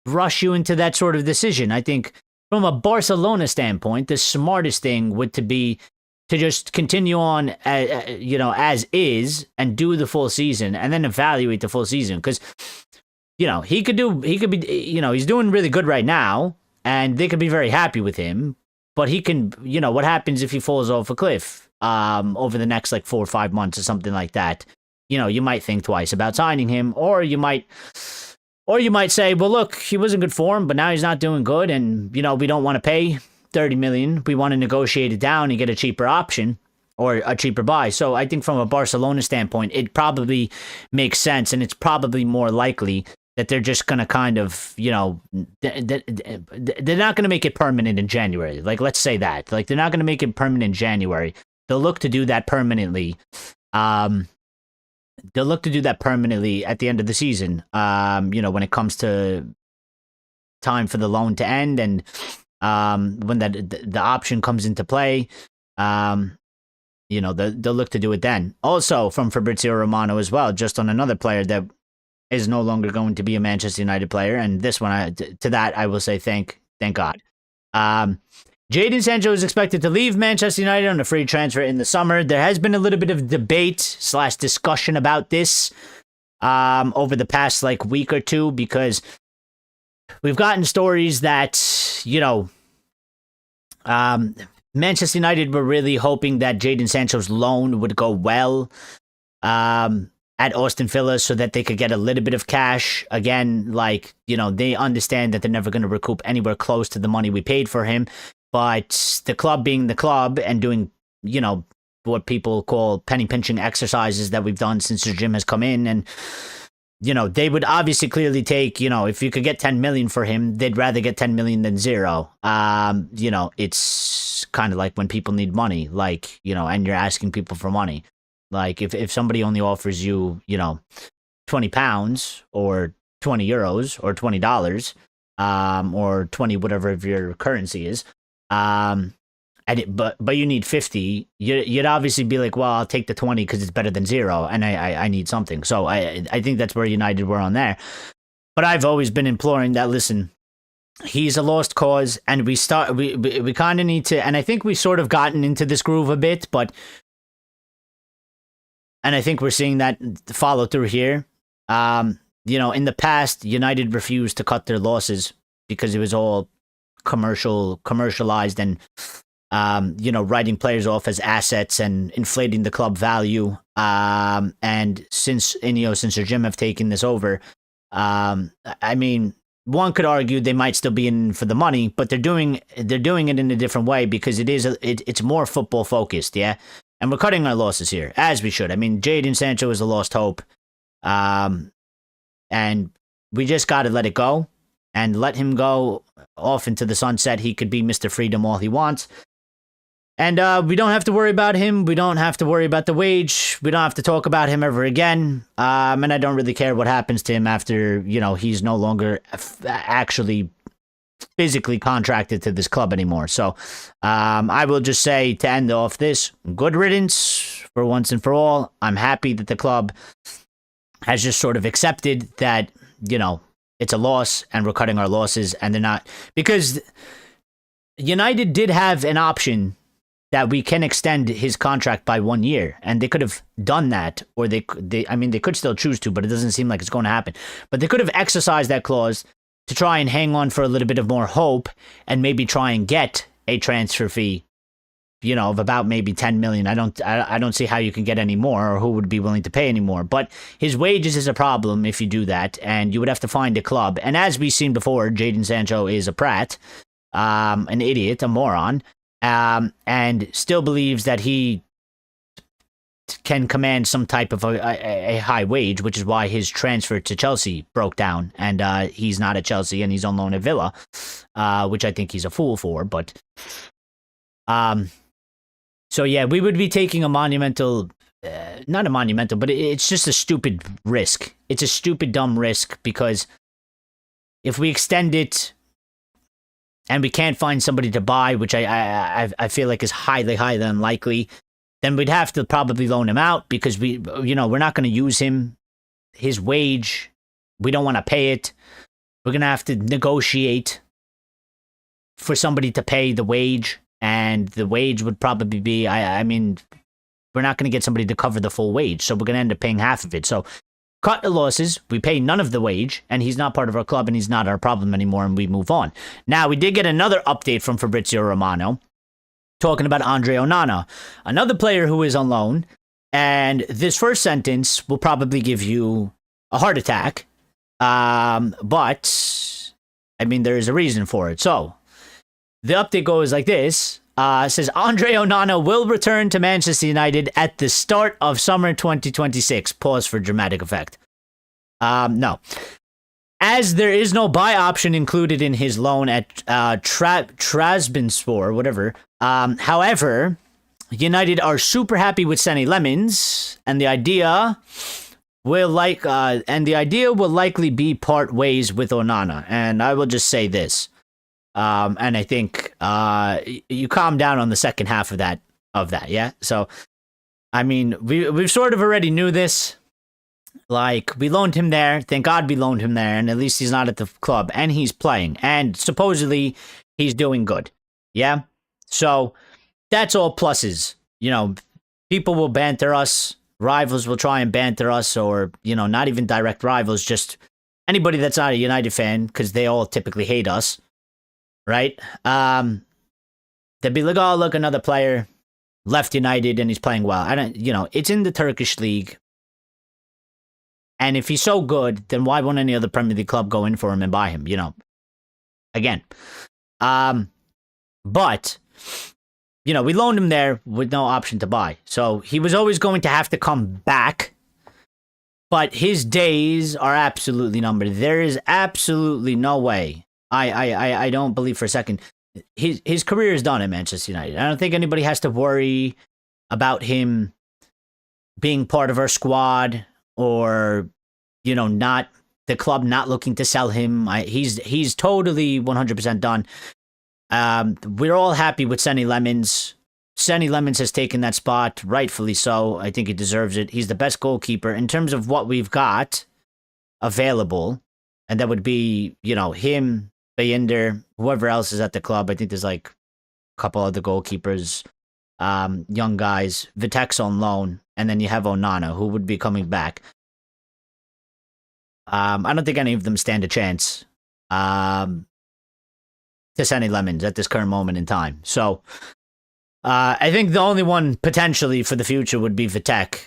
[SPEAKER 1] rush you into that sort of decision? I think from a Barcelona standpoint, the smartest thing would be to just continue on, as is, and do the full season, and then evaluate the full season. Because, he could be, he's doing really good right now, and they could be very happy with him. But he can, what happens if he falls off a cliff over the next 4 or 5 months or something like that? You might think twice about signing him, or you might say, well, look, he was in good form, but now he's not doing good, and we don't want to pay $30 million. We want to negotiate it down and get a cheaper option or a cheaper buy. So I think from a Barcelona standpoint, it probably makes sense, and it's probably more likely that they're just going to kind of, they're not going to make it permanent in January. Let's say that. They're not going to make it permanent in January. They'll look to do that permanently. They'll look to do that permanently at the end of the season, when it comes to time for the loan to end and when the option comes into play, they'll look to do it then. Also, from Fabrizio Romano as well, just on another player that is no longer going to be a Manchester United player, and this one, to that, I will say thank God. Jadon Sancho is expected to leave Manchester United on a free transfer in the summer. There has been a little bit of debate / discussion about this over the past week or two, because we've gotten stories that, Manchester United were really hoping that Jadon Sancho's loan would go well at Aston Villa so that they could get a little bit of cash. Again, they understand that they're never going to recoup anywhere close to the money we paid for him. But the club being the club and doing, what people call penny pinching exercises that we've done since the gym has come in, and they would obviously clearly take, if you could get 10 million for him, they'd rather get 10 million than zero. It's kind of like when people need money, like, and you're asking people for money. Like if somebody only offers you, 20 pounds or 20 euros or $20, or 20, whatever your currency is, but you need 50, you'd obviously be like, well, I'll take the 20 because it's better than zero, and I need something. So I think that's where United were on there. But I've always been imploring that, listen, he's a lost cause, and we kind of need to, and I think we sort of gotten into this groove a bit, and I think we're seeing that follow through here. In the past, United refused to cut their losses because it was all commercialized and writing players off as assets and inflating the club value. And since Sir Jim have taken this over, I mean, one could argue they might still be in for the money, but they're doing it in a different way because it's more football focused, yeah. And we're cutting our losses here, as we should. I mean, Jadon Sancho is a lost hope, and we just got to let it go and let him go off into the sunset. He could be Mr. Freedom all he wants. And we don't have to worry about him. We don't have to worry about the wage. We don't have to talk about him ever again. And I don't really care what happens to him after, he's no longer actually physically contracted to this club anymore. So I will just say, to end off this, good riddance for once and for all. I'm happy that the club has just sort of accepted that, it's a loss and we're cutting our losses, and they're not, because United did have an option that we can extend his contract by 1 year, and they could have done that, or they could still choose to, but it doesn't seem like it's going to happen. But they could have exercised that clause to try and hang on for a little bit of more hope and maybe try and get a transfer fee, of about maybe 10 million. I don't see how you can get any more, or who would be willing to pay any more. But his wages is a problem if you do that, and you would have to find a club. And as we've seen before, Jadon Sancho is a prat, an idiot, a moron, and still believes that he can command some type of a high wage, which is why his transfer to Chelsea broke down, and he's not at Chelsea and he's on loan at Villa, which I think he's a fool for. But so yeah, we would be taking a monumental, not a monumental, but it's just a stupid risk. It's a stupid, dumb risk, because if we extend it and we can't find somebody to buy, which I feel like is highly, highly unlikely, then we'd have to probably loan him out, because we're not going to use him. His wage, we don't want to pay it. We're going to have to negotiate for somebody to pay the wage, and the wage would probably be, we're not going to get somebody to cover the full wage, so we're going to end up paying half of it. So cut the losses, we pay none of the wage, and he's not part of our club, and he's not our problem anymore, and we move on. Now, we did get another update from Fabrizio Romano, talking about Andre Onana, another player who is on loan, and this first sentence will probably give you a heart attack, but, there is a reason for it. So, the update goes like this. It says, Andre Onana will return to Manchester United at the start of summer 2026. Pause for dramatic effect. No. As there is no buy option included in his loan at Trabzonspor, whatever. However, United are super happy with Sonny Lemons, and the idea will likely be part ways with Onana. And I will just say this. And I think you calm down on the second half of that, yeah? So, we've sort of already knew this. Like, we loaned him there. Thank God we loaned him there, and at least he's not at the club, and he's playing. And supposedly, he's doing good, yeah? So, that's all pluses. People will banter us. Rivals will try and banter us, or, not even direct rivals, just anybody that's not a United fan, because they all typically hate us. Right? They'd be like, oh, look, another player left United and he's playing well. It's in the Turkish league. And if he's so good, then why won't any other Premier League club go in for him and buy him? Again. But, we loaned him there with no option to buy. So he was always going to have to come back. but his days are absolutely numbered. There is absolutely no way. I don't believe for a second his career is done at Manchester United. I don't think anybody has to worry about him being part of our squad or, you know, not the club not looking to sell him. He's totally 100% done. We're all happy with Senny Lemons. Senny Lemons has taken that spot, rightfully so. I think he deserves it. He's the best goalkeeper in terms of what we've got available, and that would be, you know, him, Bayender, whoever else is at the club. I think there's like a couple other goalkeepers, young guys. Vitek's on loan, and then you have Onana, who would be coming back. I don't think any of them stand a chance to Senny Lemons at this current moment in time. So I think the only one potentially for the future would be Vitek.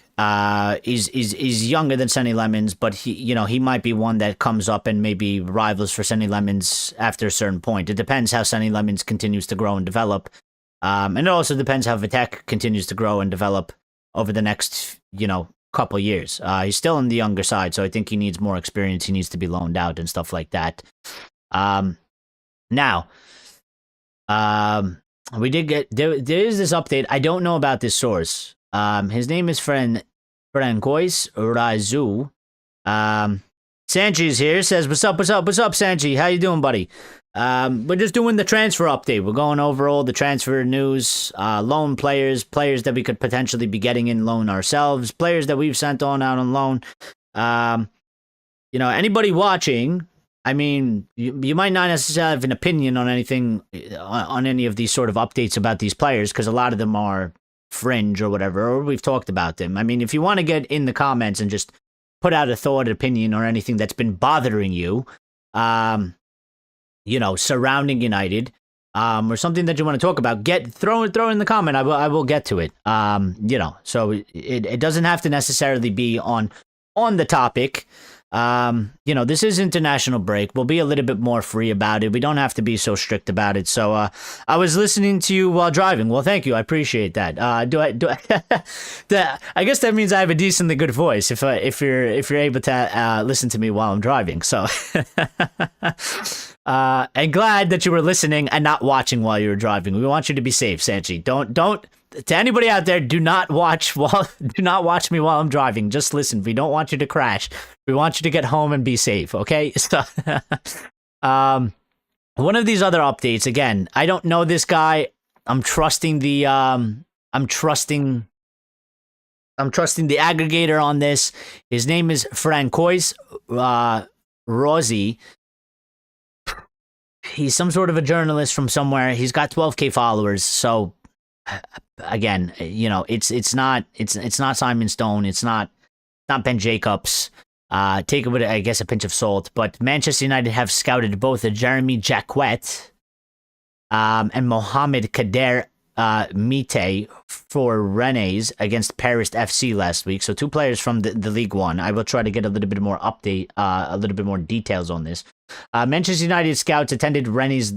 [SPEAKER 1] He's younger than Senny Lemons, but he might be one that comes up and maybe rivals for Senny Lemons after a certain point. It depends how Senny Lemons continues to grow and develop. And it also depends how Vitek continues to grow and develop over the next, couple years. He's still on the younger side, so I think he needs more experience. He needs to be loaned out and stuff like that. Now, we did get there is this update. I don't know about this source. His name is Francois Razu. Sanchi's here. Says, what's up, Sanchi? How you doing, buddy? We're just doing the transfer update. We're going over all the transfer news, loan players that we could potentially be getting in loan ourselves, players that we've sent out on loan. Anybody watching, I mean, you might not necessarily have an opinion on anything, on any of these sort of updates about these players, because a lot of them are fringe or whatever, or we've talked about them. I mean, if you want to get in the comments and just put out a thought, opinion, or anything that's been bothering you, surrounding United, or something that you want to talk about, throw in the comment. I will get to it. So it doesn't have to necessarily be on the topic. This is international break. We'll be a little bit more free about it. We don't have to be so strict about it. So, I was listening to you while driving. Well, thank you. I appreciate that. I guess that means I have a decently good voice if you're able to listen to me while I'm driving. So, and glad that you were listening and not watching while you were driving. We want you to be safe, Sanchi. Don't to anybody out there, do not watch me while I'm driving. Just listen. We don't want you to crash. We want you to get home and be safe, okay? So, one of these other updates, again, I don't know this guy. I'm trusting the aggregator on this. His name is Francois Rossi. He's some sort of a journalist from somewhere. He's got 12K followers, so again, it's not Simon Stone, it's not Ben Jacobs. Take it with, I guess, a pinch of salt. But Manchester United have scouted both Jeremy Jacquet and Mohamed Kader Mite for Rennes against Paris FC last week. So 2 players from the League One. I will try to get a little bit more update, a little bit more details on this. Manchester United scouts attended Rennes'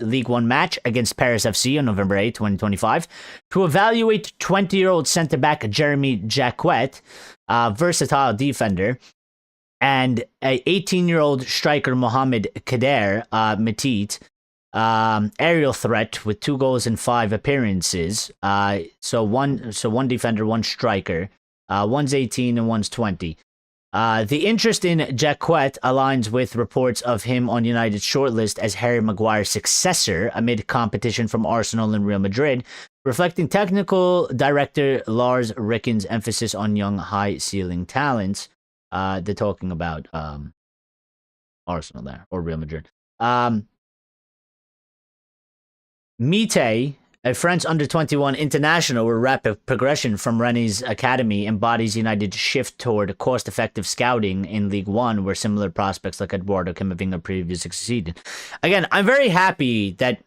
[SPEAKER 1] League One match against Paris FC on November 8, 2025, to evaluate 20-year-old centre-back Jeremy Jacquet, versatile defender, and a 18-year-old striker Mohamed Kader Mite, aerial threat with 2 goals in 5 appearances. So one defender, one striker. One's 18 and one's 20. The interest in Jacquet aligns with reports of him on United's shortlist as Harry Maguire's successor amid competition from Arsenal and Real Madrid, reflecting technical director Lars Ricken's emphasis on young, high-ceiling talents. They're talking about Arsenal there, or Real Madrid. Mite, a French under-21 international with rapid progression from Rennes' academy, embodies United's shift toward cost-effective scouting in League One, where similar prospects like Eduardo Camavinga previously succeeded. Again, I'm very happy that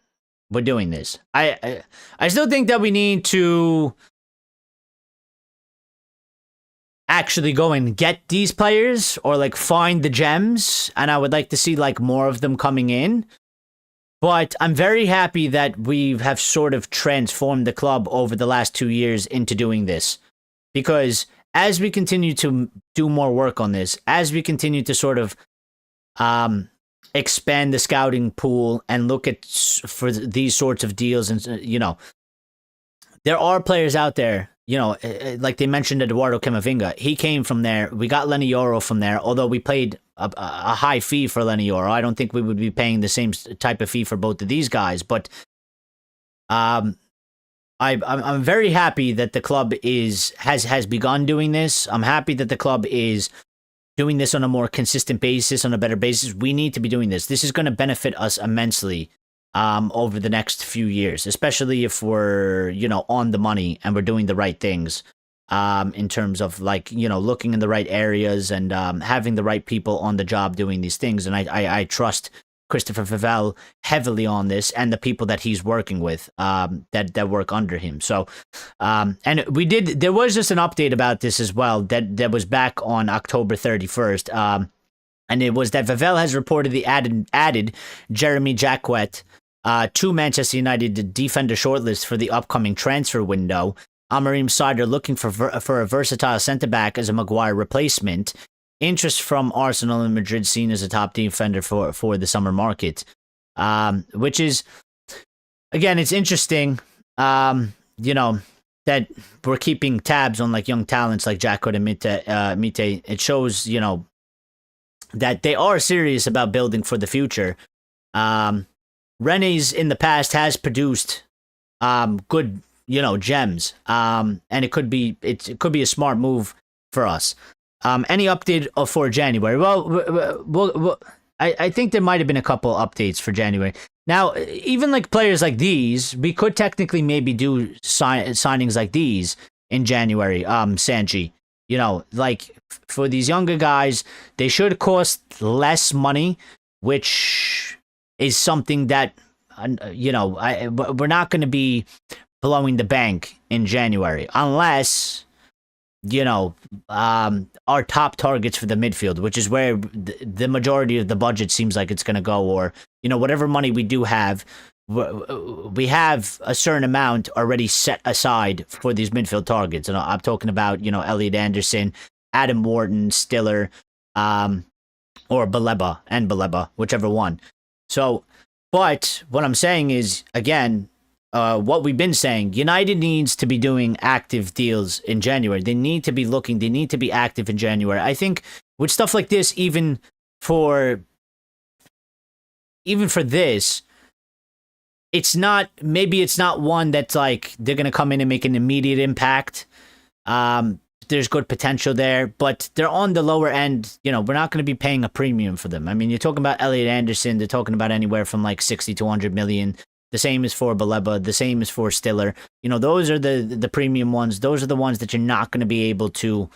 [SPEAKER 1] we're doing this. I still think that we need to actually go and get these players, or like find the gems, and I would like to see like more of them coming in. But I'm very happy that we have sort of transformed the club over the last 2 years into doing this. Because as we continue to do more work on this, as we continue to sort of expand the scouting pool and look at for these sorts of deals, and there are players out there, like they mentioned Eduardo Camavinga. He came from there. We got Lenny Yoro from there, although we paid a high fee for Lenny Yoro. I don't think we would be paying the same type of fee for both of these guys, but I'm very happy that the club has begun doing this. I'm happy that the club is doing this on a more consistent basis, on a better basis. We need to be doing this. This is going to benefit us immensely over the next few years, especially if we're, on the money and we're doing the right things in terms of looking in the right areas and having the right people on the job doing these things. And I trust Christopher Vivell heavily on this, and the people that he's working with that work under him. So, and there was just an update about this as well that was back on October 31st. And it was that Vivell has reportedly added Jeremy Jacquet to Manchester United defender shortlist for the upcoming transfer window. Amorim side are looking for a versatile centre-back as a Maguire replacement. Interest from Arsenal and Madrid seen as a top defender for the summer market, which is, again, it's interesting, that we're keeping tabs on young talents like Jacquet and Mite. It shows, that they are serious about building for the future. Rene's in the past has produced good, gems, and it could be a smart move for us. Any update for January? Well, I think there might have been a couple updates for January. Now, even players like these, we could technically maybe do signings like these in January. Sanji, for these younger guys, they should cost less money, which is something that we're not going to be blowing the bank in January unless our top targets for the midfield, which is where the majority of the budget seems like it's going to go, or whatever money we do have, we have a certain amount already set aside for these midfield targets. And I'm talking about Elliot Anderson, Adam Wharton, Stiller, or Baleba, whichever one. So, but what I'm saying is, again, what we've been saying, United needs to be doing active deals in January. They need to be looking. They need to be active in January. I think with stuff like this, even for this, maybe it's not one that's they're going to come in and make an immediate impact. There's good potential there, but they're on the lower end. We're not going to be paying a premium for them. I mean, you're talking about Elliot Anderson. They're talking about anywhere from 60 to 100 million. The same is for Baleba. The same is for Stiller. Those are the premium ones. Those are the ones that you're not going to be able to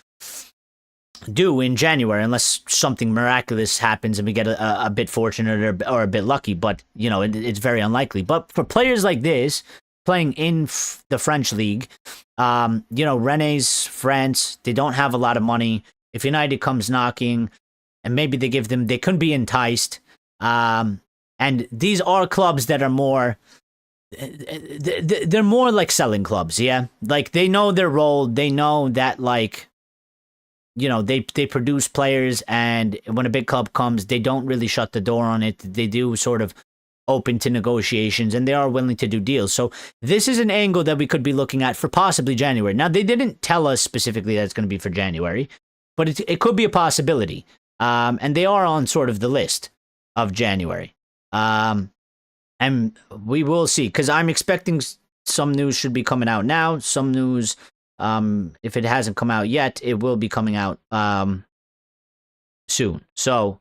[SPEAKER 1] do in January unless something miraculous happens and we get a bit fortunate or a bit lucky. But, it's very unlikely. But for players like this, playing in the French league, Rene's France, they don't have a lot of money. If United comes knocking and maybe they could be enticed. And these are clubs that are more, they're more like selling clubs, yeah? They know their role. They know that, they produce players, and when a big club comes, they don't really shut the door on it. They do sort of open to negotiations, and they are willing to do deals. So this is an angle that we could be looking at for possibly January. Now, they didn't tell us specifically that it's going to be for January, but it could be a possibility. And they are on sort of the list of January. And we will see, because I'm expecting some news should be coming out now. Some news, if it hasn't come out yet, it will be coming out soon. So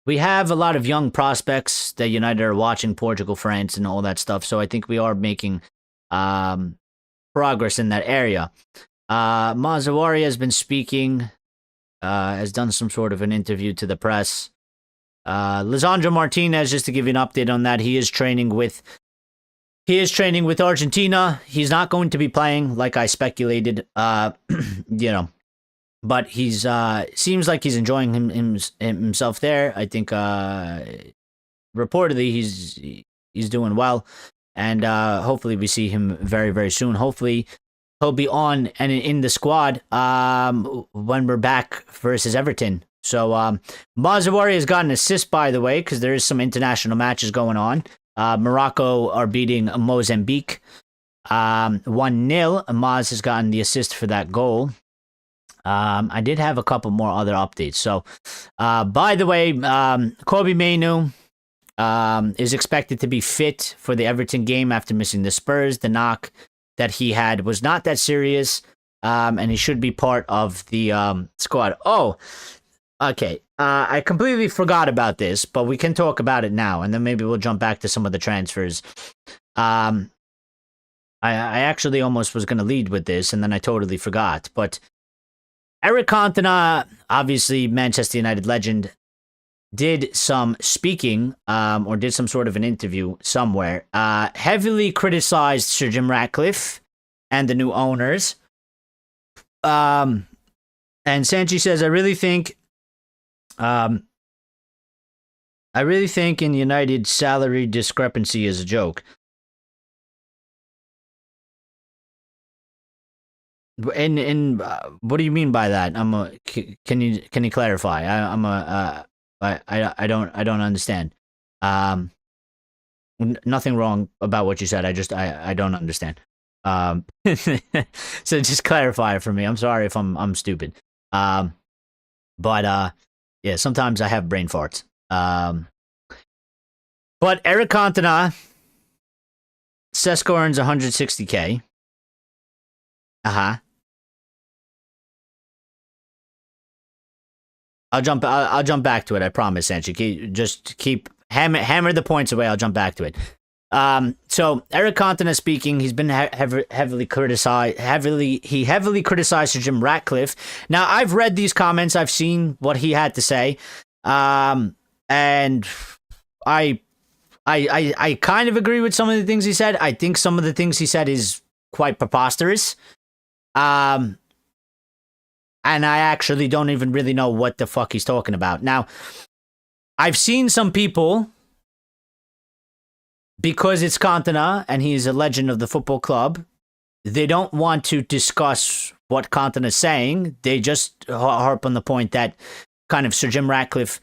[SPEAKER 1] we have a lot of young prospects that United are watching, Portugal, France, and all that stuff. So I think we are making progress in that area. Mazawari has been speaking. Has done some sort of an interview to the press. Lisandro Martinez, just to give you an update on that, he is training with Argentina. He's not going to be playing like I speculated, but he's seems like he's enjoying himself there. I think reportedly he's doing well, and hopefully we see him very, very soon. Hopefully he'll be on and in the squad when we're back versus Everton. So Mazawari has got an assist, by the way, because there is some international matches going on. Morocco are beating Mozambique 1-0. Maz has gotten the assist for that goal. I did have a couple more other updates. So, by the way, Kobe Mainoo is expected to be fit for the Everton game after missing the Spurs. The knock that he had was not that serious, and he should be part of the squad. Oh, okay. I completely forgot about this, but we can talk about it now, and then maybe we'll jump back to some of the transfers. I actually almost was going to lead with this, and then I totally forgot. But Eric Cantona, obviously Manchester United legend, did some speaking, or did some sort of an interview somewhere, heavily criticized Sir Jim Ratcliffe and the new owners. And Sanchi says, I really think in United salary discrepancy is a joke. In what do you mean by that? Can you clarify? I don't understand. Nothing wrong about what you said. I don't understand. So just clarify it for me. I'm sorry if I'm stupid. But yeah, sometimes I have brain farts. But Eric Cantona, Sesko earns 160K. I'll jump back to it. I promise, Sanchi. Just keep hammer the points away. I'll jump back to it. So Eric Cantona speaking. He's been heavily criticized. He heavily criticized Sir Jim Ratcliffe. Now I've read these comments. I've seen what he had to say. And I kind of agree with some of the things he said. I think some of the things he said is quite preposterous. And I actually don't even really know what the fuck he's talking about. Now, I've seen some people, because it's Cantona and he's a legend of the football club, they don't want to discuss what Cantona's saying. They just harp on the point that kind of Sir Jim Ratcliffe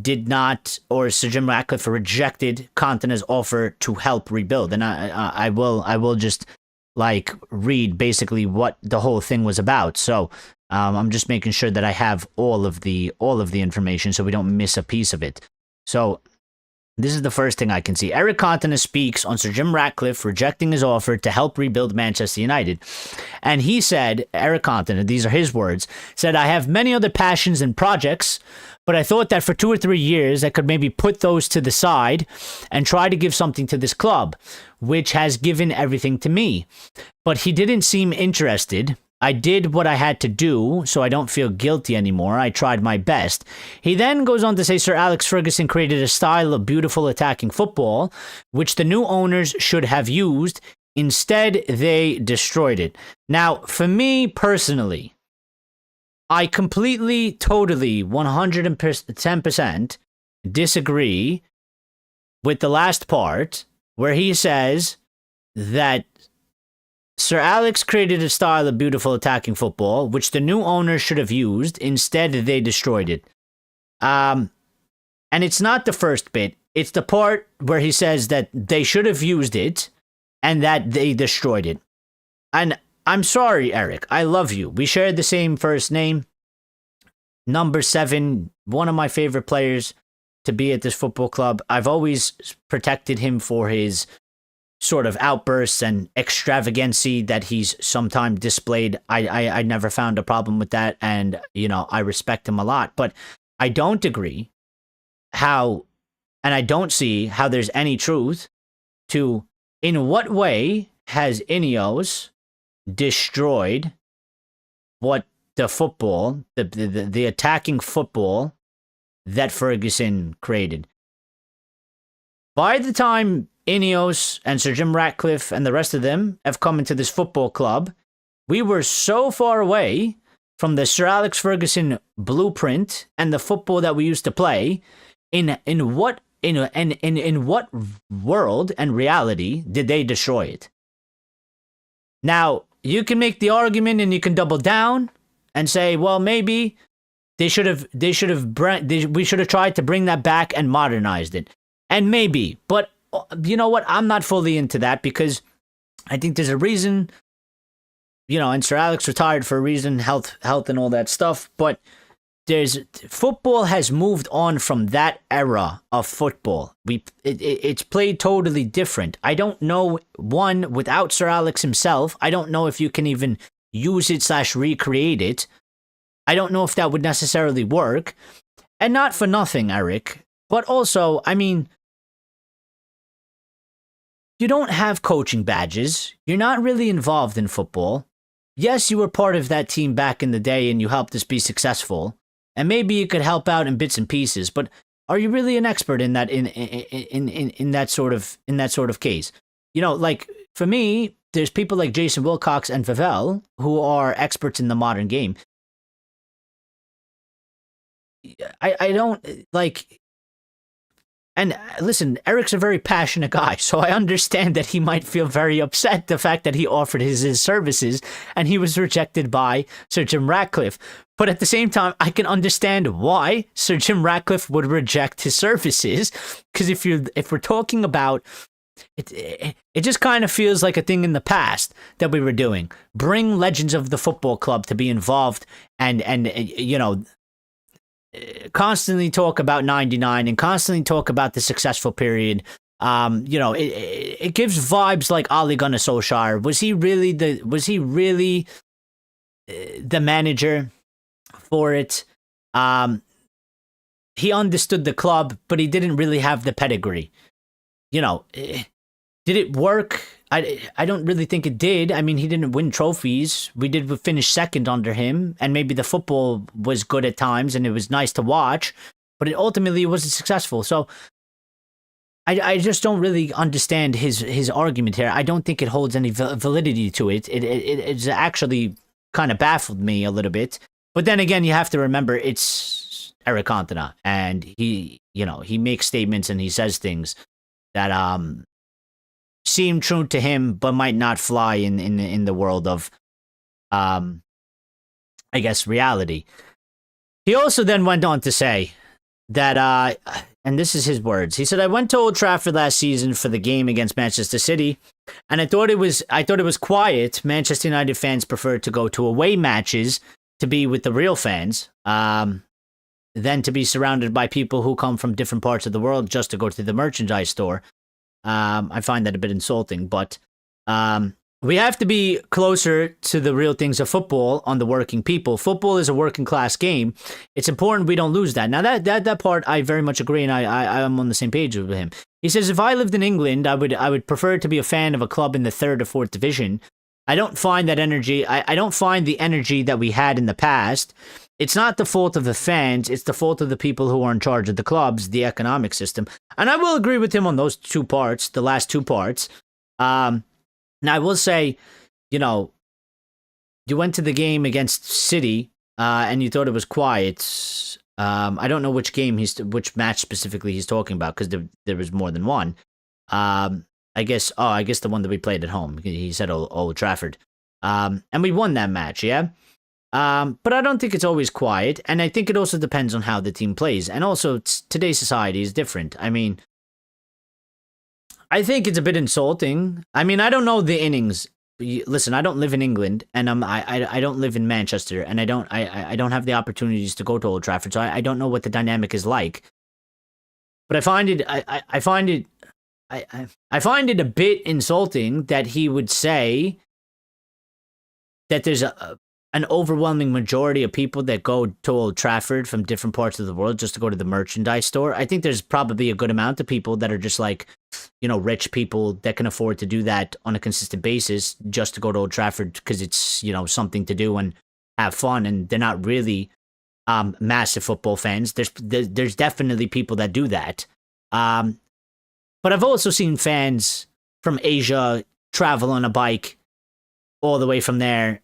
[SPEAKER 1] did not, or Sir Jim Ratcliffe rejected Cantona's offer to help rebuild. And I will just like read basically what the whole thing was about. So I'm just making sure that I have all of the information so we don't miss a piece of it. So this is the first thing I can see. Eric Cantona speaks on Sir Jim Ratcliffe rejecting his offer to help rebuild Manchester United. And he said, Eric Cantona, these are his words, said, I have many other passions and projects, but I thought that for 2 or 3 years I could maybe put those to the side and try to give something to this club, which has given everything to me. But he didn't seem interested. I did what I had to do, so I don't feel guilty anymore. I tried my best. He then goes on to say Sir Alex Ferguson created a style of beautiful attacking football, which the new owners should have used. Instead, they destroyed it. Now, for me personally, I completely, totally, 110% disagree with the last part where he says that Sir Alex created a style of beautiful attacking football, which the new owners should have used. Instead, they destroyed it. And it's not the first bit. It's the part where he says that they should have used it and that they destroyed it. And I'm sorry, Eric. I love you. We shared the same first name. Number 7, one of my favorite players to be at this football club. I've always protected him for his sort of outbursts and extravagancy that he's sometimes displayed. I never found a problem with that, and I respect him a lot. But I don't agree and I don't see how there's any truth to in what way has Ineos destroyed what the football, the attacking football that Ferguson created. By the time Ineos and Sir Jim Ratcliffe and the rest of them have come into this football club, we were so far away from the Sir Alex Ferguson blueprint and the football that we used to play. In what in what world and reality did they destroy it? Now, you can make the argument and you can double down and say, well, maybe we should have tried to bring that back and modernized it. And maybe, but you know what? I'm not fully into that because I think there's a reason, and Sir Alex retired for a reason, health and all that stuff. But football has moved on from that era of football. It's played totally different. I don't know, without Sir Alex himself, I don't know if you can even use it / recreate it. I don't know if that would necessarily work. And not for nothing, Eric, but also, I mean, you don't have coaching badges. You're not really involved in football. Yes, you were part of that team back in the day and you helped us be successful. And maybe you could help out in bits and pieces, but are you really an expert in that in that sort of case? Like for me, there's people like Jason Wilcox and Favel who are experts in the modern game. I don't like. And listen, Eric's a very passionate guy, so I understand that he might feel very upset the fact that he offered his services and he was rejected by Sir Jim Ratcliffe. But at the same time, I can understand why Sir Jim Ratcliffe would reject his services, because if we're talking about it just kind of feels like a thing in the past that we were doing. Bring legends of the football club to be involved and constantly talk about 99 and constantly talk about the successful period. It gives vibes like Ole Gunnar Solskjaer. Was he really the manager for it? He understood the club, but he didn't really have the pedigree. Did it work? I don't really think it did. I mean, he didn't win trophies. We did finish second under him, and maybe the football was good at times, and it was nice to watch, but ultimately it wasn't successful. So I just don't really understand his argument here. I don't think it holds any validity to it. It's actually kind of baffled me a little bit. But then again, you have to remember it's Eric Cantona, and he makes statements and he says things that seem true to him, but might not fly in the world of, I guess, reality. He also then went on to say that, and this is his words. He said, "I went to Old Trafford last season for the game against Manchester City, and I thought it was quiet. Manchester United fans prefer to go to away matches to be with the real fans, than to be surrounded by people who come from different parts of the world just to go to the merchandise store. I find that a bit insulting, but we have to be closer to the real things of football on the working people. Football is a working class game. It's important we don't lose that." Now that part I very much agree, and I am on the same page with him. He says, "If I lived in England, I would prefer to be a fan of a club in the 3rd or 4th division. I don't find that energy. I don't find the energy that we had in the past. It's not the fault of the fans. It's the fault of the people who are in charge of the clubs, the economic system." And I will agree with him on those two parts, the last two parts. Now, I will say, you went to the game against City and you thought it was quiet. I don't know which which match specifically he's talking about, because there was more than one. I guess the one that we played at home. He said Old Trafford. And we won that match, yeah? But I don't think it's always quiet, and I think it also depends on how the team plays. And also, today's society is different. I mean, I think it's a bit insulting. I mean, I don't know the innings. Listen, I don't live in England, and I don't live in Manchester, and I don't have the opportunities to go to Old Trafford, so I don't know what the dynamic is like. But I find it a bit insulting that he would say that there's an overwhelming majority of people that go to Old Trafford from different parts of the world just to go to the merchandise store. I think there's probably a good amount of people that are just like, rich people that can afford to do that on a consistent basis just to go to Old Trafford because it's, something to do and have fun, and they're not really massive football fans. There's definitely people that do that. But I've also seen fans from Asia travel on a bike all the way from there,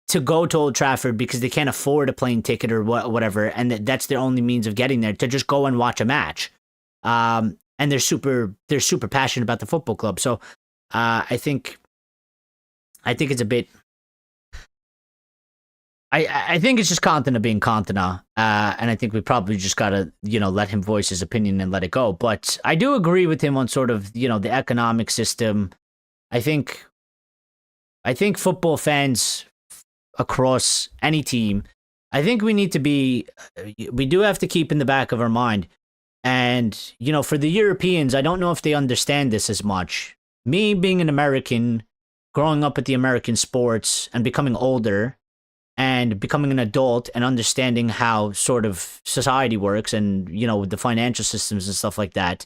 [SPEAKER 1] to go to Old Trafford because they can't afford a plane ticket or whatever, and that's their only means of getting there, to just go and watch a match. And they're super passionate about the football club. So I think it's a bit. I think it's just Cantona being Cantona, and I think we probably just gotta let him voice his opinion and let it go. But I do agree with him on sort of the economic system. I think football fans across any team, I think we do have to keep in the back of our mind. And, for the Europeans, I don't know if they understand this as much. Me being an American, growing up with the American sports and becoming older and becoming an adult and understanding how sort of society works and, the financial systems and stuff like that.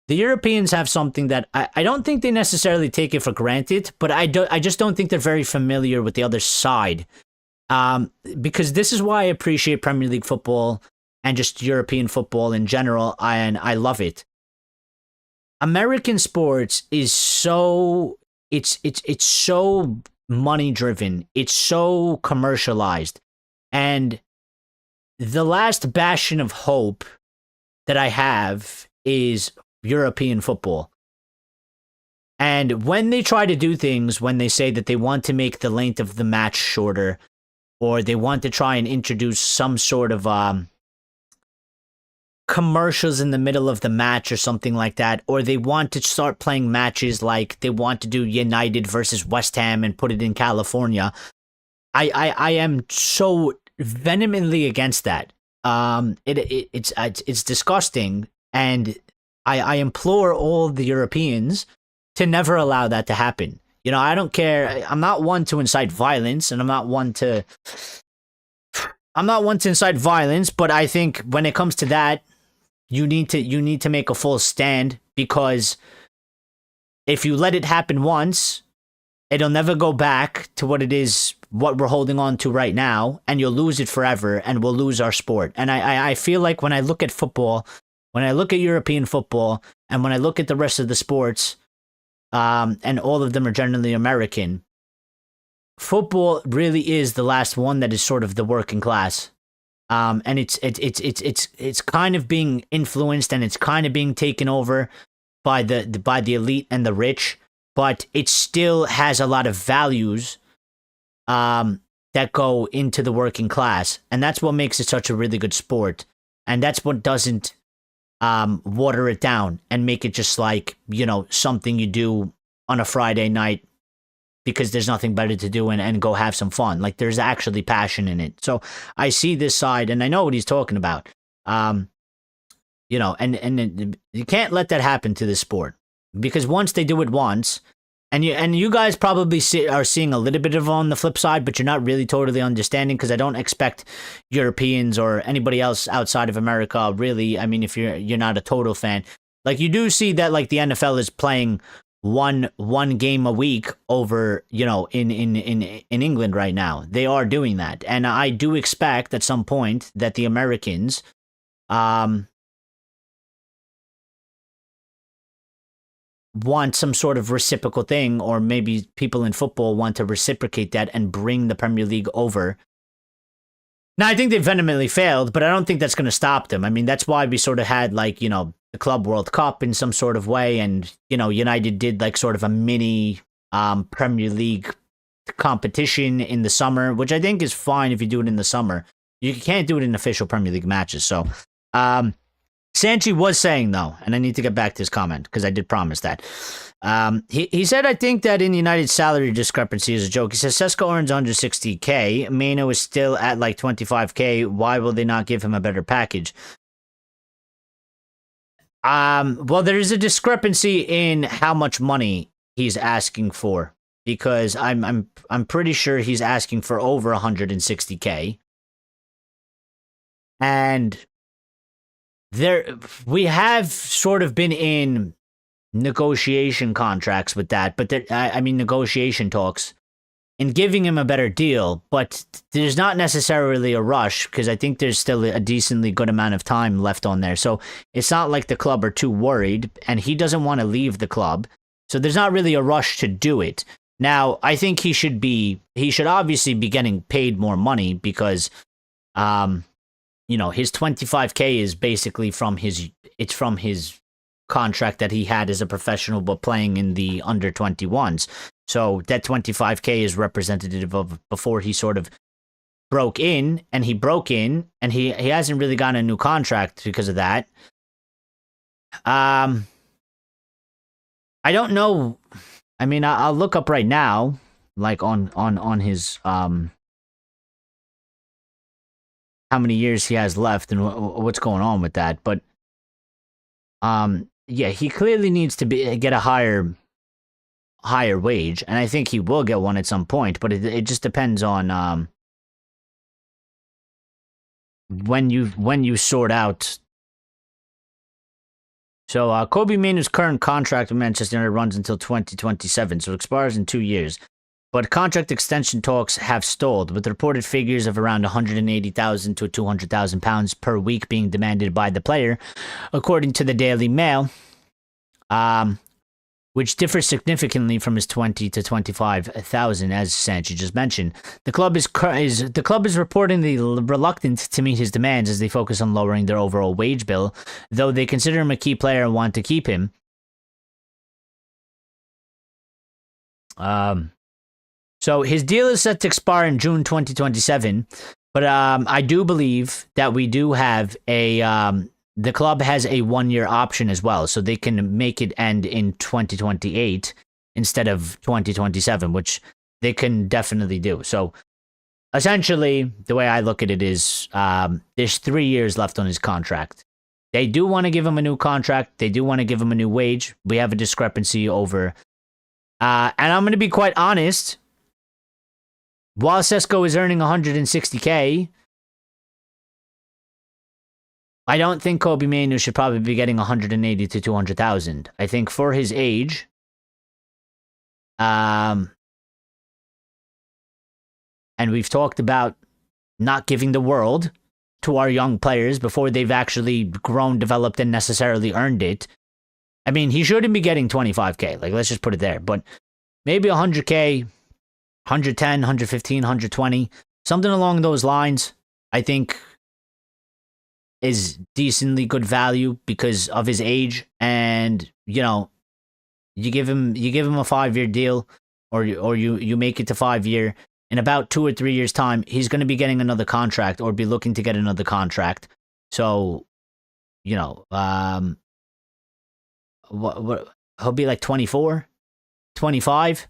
[SPEAKER 1] The Europeans have something that I don't think they necessarily take it for granted, but I just don't think they're very familiar with the other side. Because this is why I appreciate Premier League football and just European football in general, and I love it. American sports is so it's so money driven. It's so commercialized. And the last bastion of hope that I have is European football. And when they try to do things, when they say that they want to make the length of the match shorter, or they want to try and introduce some sort of commercials in the middle of the match or something like that, or they want to start playing matches like they want to do United versus West Ham and put it in California, I am so vehemently against that. It's disgusting, and I implore all the Europeans to never allow that to happen. I don't care. I'm not one to incite violence, and I'm not one to incite violence, but I think when it comes to that, you need to make a full stand, because if you let it happen once, it'll never go back to what we're holding on to right now, and you'll lose it forever, and we'll lose our sport. And I feel like when I look at football, when I look at European football, and when I look at the rest of the sports, and all of them are generally American, football really is the last one that is sort of the working class. And it's kind of being influenced, and it's kind of being taken over by the elite and the rich, but it still has a lot of values that go into the working class, and that's what makes it such a really good sport, and that's what doesn't water it down and make it just like something you do on a Friday night because there's nothing better to do, and go have some fun. Like, there's actually passion in it. So I see this side, and I know what he's talking about. And you can't let that happen to this sport, because once they do it once, and you guys probably are seeing a little bit of on the flip side, but you're not really totally understanding, because I don't expect Europeans or anybody else outside of America, really. I mean, if you're not a total fan, like, you do see that, like, the NFL is playing one game a week over, in England right now. They are doing that, and I do expect at some point that the Americans want some sort of reciprocal thing, or maybe people in football want to reciprocate that and bring the Premier League over. Now, I think they vehemently failed, but I don't think that's going to stop them. I mean, that's why we sort of had, like, the Club World Cup in some sort of way, and, United did, like, sort of a mini Premier League competition in the summer, which I think is fine if you do it in the summer. You can't do it in official Premier League matches. So, Sanchi was saying, though, and I need to get back to his comment, because I did promise that. He said, I think that in United's salary discrepancy is a joke. He says, Sesko earns 160K. Meno is still at like 25K. Why will they not give him a better package? Well, there is a discrepancy in how much money he's asking for, because I'm pretty sure he's asking for over 160K. And we have sort of been in negotiation contracts with that, but negotiation talks in giving him a better deal, but there's not necessarily a rush, because I think there's still a decently good amount of time left on there. So it's not like the club are too worried, and he doesn't want to leave the club. So there's not really a rush to do it. Now, I think he should obviously be getting paid more money because, his 25K is basically from his contract that he had as a professional, but playing in the under 21s. So that 25K is representative of before he sort of broke in, and he hasn't really gotten a new contract because of that. I don't know. I mean, I'll look up right now, like on his how many years he has left and what's going on with that. But yeah, he clearly needs to get a higher wage, and I think he will get one at some point. But it just depends on when you sort out. So Kobe Mainoo's current contract with Manchester United runs until 2027, so it expires in 2 years. But contract extension talks have stalled, with reported figures of around £180,000 to £200,000 per week being demanded by the player, according to the Daily Mail, which differs significantly from his 20 to 25,000, as Sanchi just mentioned. The club is reportedly reluctant to meet his demands as they focus on lowering their overall wage bill, though they consider him a key player and want to keep him. So his deal is set to expire in June 2027, but I do believe that we do have the club has a 1-year option as well, so they can make it end in 2028 instead of 2027, which they can definitely do. So essentially, the way I look at it is there's 3 years left on his contract. They do want to give him a new contract. They do want to give him a new wage. We have a discrepancy over. And I'm going to be quite honest. While Sesko is earning 160K, I don't think Kobe Mainoo should probably be getting 180 to 200,000. I think for his age, and we've talked about not giving the world to our young players before they've actually grown, developed, and necessarily earned it. I mean, he shouldn't be getting 25K. Like, let's just put it there. But maybe 100K, 110, 115, 120, something along those lines, I think is decently good value because of his age. And, you give him a 5-year deal, or you make it to 5-year. In about 2 or 3 years' time, he's going to be getting another contract or be looking to get another contract. So, what he'll be like 24, 25.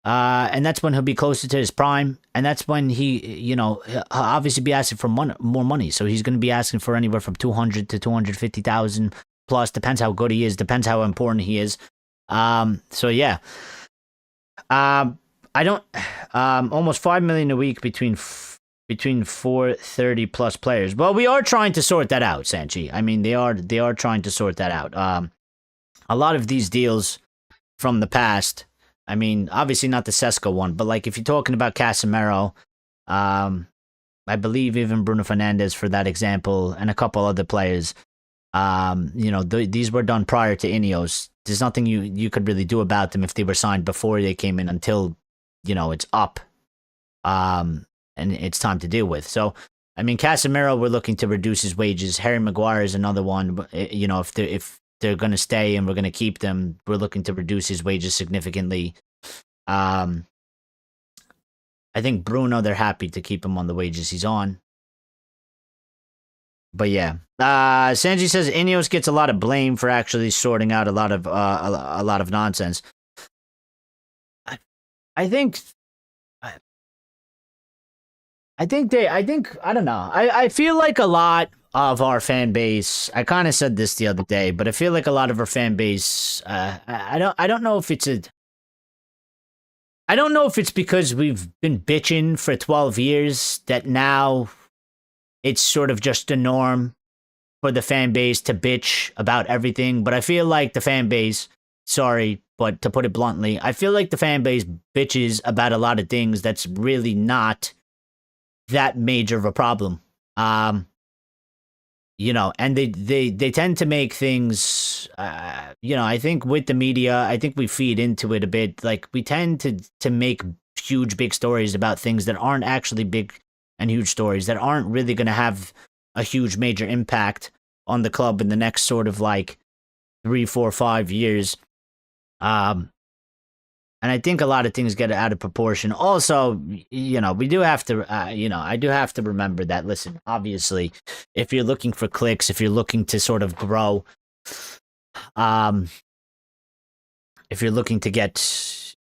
[SPEAKER 1] And that's when he'll be closer to his prime. And that's when he'll obviously be asking for more money. So he's going to be asking for anywhere from 200 to 250,000 plus. Depends how good he is. Depends how important he is. So yeah. I don't, almost 5 million a week between 430 plus players. Well, we are trying to sort that out, Sanchi. I mean, they are trying to sort that out. A lot of these deals from the past, I mean, obviously not the Sesko one, but like if you're talking about Casemiro, I believe even Bruno Fernandes for that example, and a couple other players, these were done prior to Ineos. There's nothing you could really do about them if they were signed before they came in until, it's up, and it's time to deal with. So, I mean, Casemiro, we're looking to reduce his wages. Harry Maguire is another one. If they're going to stay and we're going to keep them, we're looking to reduce his wages significantly. I think Bruno, they're happy to keep him on the wages he's on. But yeah, Sanji says Ineos gets a lot of blame for actually sorting out a lot of nonsense. I don't know. I feel like a lot of our fan base, I kind of said this the other day, but I feel like a lot of our fan base, I don't know if it's because we've been bitching for 12 years that now it's sort of just a norm for the fan base to bitch about everything. But I feel like the fan base, sorry, but to put it bluntly, I feel like the fan base bitches about a lot of things that's really not that major of a problem. and they tend to make things, I think with the media, I think we feed into it a bit. Like, we tend to make huge, big stories about things that aren't actually big and huge stories, that aren't really going to have a huge, major impact on the club in the next sort of like 3, 4, 5 years. And I think a lot of things get out of proportion. Also, we do have to, I do have to remember that, listen, obviously, if you're looking for clicks, if you're looking to sort of grow, if you're looking to get,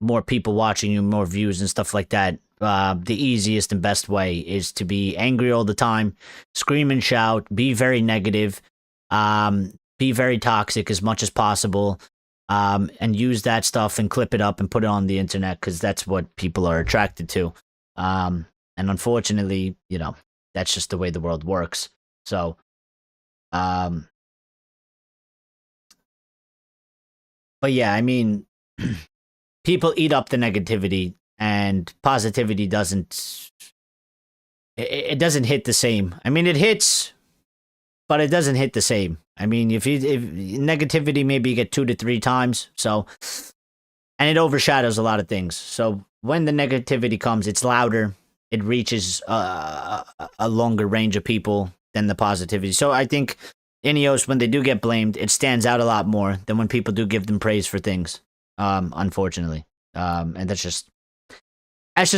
[SPEAKER 1] more people watching you, more views and stuff like that, the easiest and best way is to be angry all the time, scream and shout, be very negative, be very toxic as much as possible. And use that stuff and clip it up and put it on the internet, because that's what people are attracted to. And unfortunately, that's just the way the world works. So, but yeah, I mean, people eat up the negativity, and positivity doesn't. It doesn't hit the same. I mean, it hits, but it doesn't hit the same. I mean, if negativity, maybe you get 2 to 3 times, so, and it overshadows a lot of things. So when the negativity comes, it's louder. It reaches a longer range of people than the positivity. So I think Ineos, when they do get blamed, it stands out a lot more than when people do give them praise for things. Unfortunately, and that's just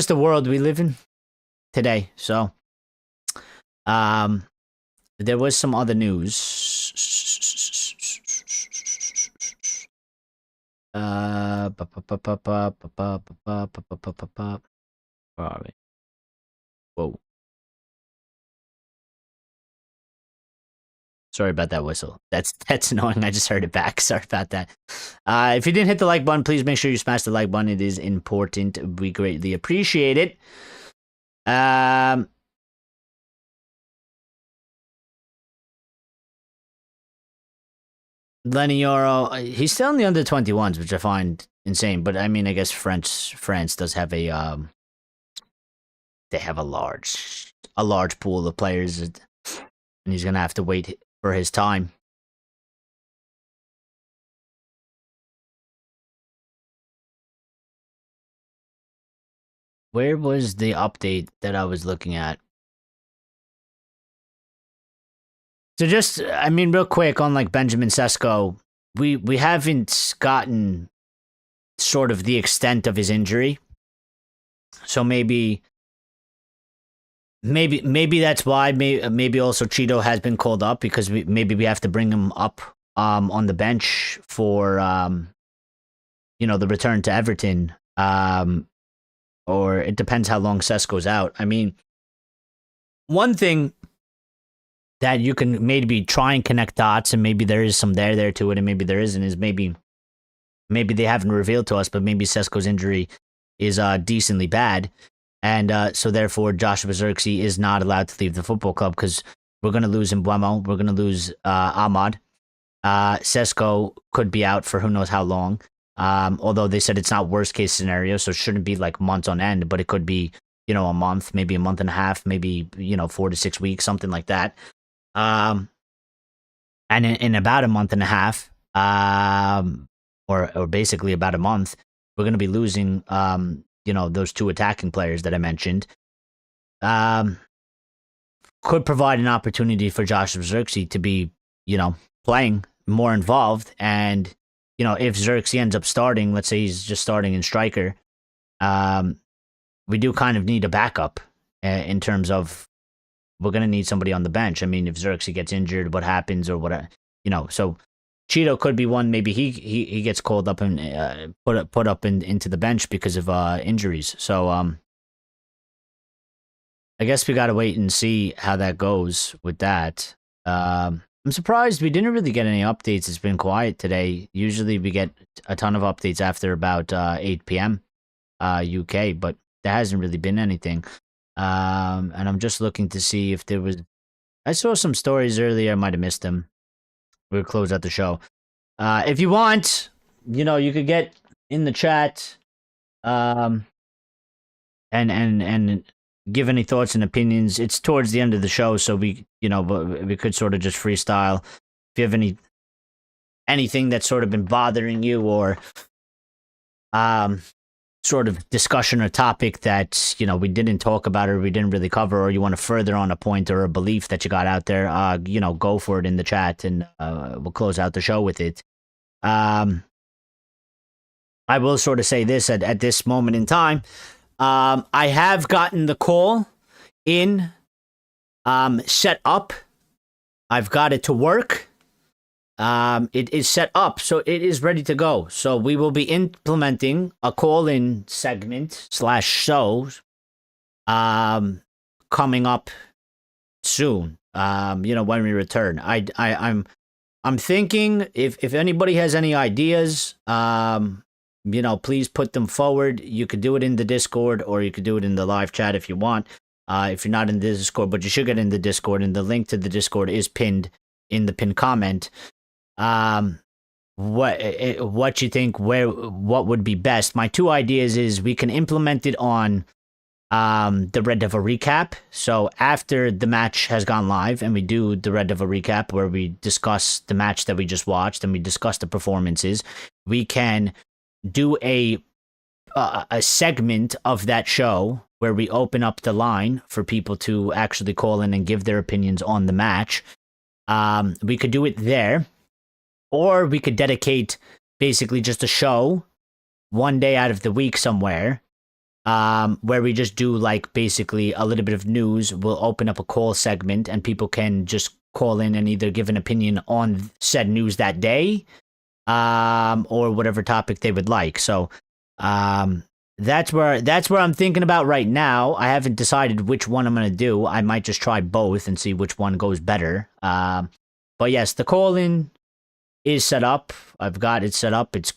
[SPEAKER 1] the world we live in today. So, there was some other news. Where are we? Whoa. Sorry about that whistle. That's annoying. I just heard it back. Sorry about that. If you didn't hit the like button, please make sure you smash the like button. It is important. We greatly appreciate it. Lenny Yoro, he's still in the under 21s, which I find insane. But I mean, I guess France does have they have a large pool of players, and he's gonna have to wait for his time. Where was the update that I was looking at? So just, I mean, real quick on like Benjamin Sesko, we haven't gotten sort of the extent of his injury. So maybe that's why. Maybe also Cheeto has been called up, because maybe we have to bring him up on the bench for the return to Everton. Or it depends how long Sesko's out. I mean, one thing that you can maybe try and connect dots, and maybe there is some there to it, and maybe there isn't, is maybe they haven't revealed to us, but maybe Sesko's injury is decently bad, and so therefore Joshua Zirkzee is not allowed to leave the football club, because we're going to lose Mbeumo, we're going to lose Ahmad. Sesko could be out for who knows how long, although they said it's not worst case scenario, so it shouldn't be like months on end, but it could be, a month, maybe a month and a half, maybe 4 to 6 weeks, something like that. And in about a month and a half, or basically about a month, we're going to be losing, those 2 attacking players that I mentioned. Could provide an opportunity for Joshua Zirkzee to be, playing more involved. And, if Zirkzee ends up starting, let's say he's just starting in striker, we do kind of need a backup in terms of, we're going to need somebody on the bench. I mean, if Zirkzee gets injured, what happens, or what, so Cheeto could be one. Maybe he gets called up and put up into the bench because of injuries. So I guess we got to wait and see how that goes with that. I'm surprised we didn't really get any updates. It's been quiet today. Usually we get a ton of updates after about 8 p.m. UK, but there hasn't really been anything. And I'm just looking to see if there was. I saw some stories earlier. I might have missed them. We'll close out the show. If you want, you could get in the chat, and give any thoughts and opinions. It's towards the end of the show, so we could sort of just freestyle. If you have anything that's sort of been bothering you, or sort of discussion or topic that we didn't talk about or we didn't really cover, or you want to further on a point or a belief that you got out there, go for it in the chat, and we'll close out the show with it. I will sort of say this at this moment in time. I have gotten the call in set up. I've got it to work. It is set up, so it is ready to go. So we will be implementing a call-in segment / show coming up soon. When we return. I'm thinking if anybody has any ideas, please put them forward. You could do it in the Discord, or you could do it in the live chat if you want. If you're not in the Discord, but you should get in the Discord, and the link to the Discord is pinned in the pinned comment. What you think, what would be best? My two ideas is we can implement it on the Red Devil recap. So after the match has gone live and we do the Red Devil recap where we discuss the match that we just watched and we discuss the performances, we can do a segment of that show where we open up the line for people to actually call in and give their opinions on the match. We could do it there, or we could dedicate basically just a show one day out of the week somewhere, where we just do like basically a little bit of news. We'll open up a call segment and people can just call in and either give an opinion on said news that day, or whatever topic they would like. So that's where I'm thinking about right now. I haven't decided which one I'm going to do. I might just try both and see which one goes better. But yes, the call-in is set up. I've got it set up. It's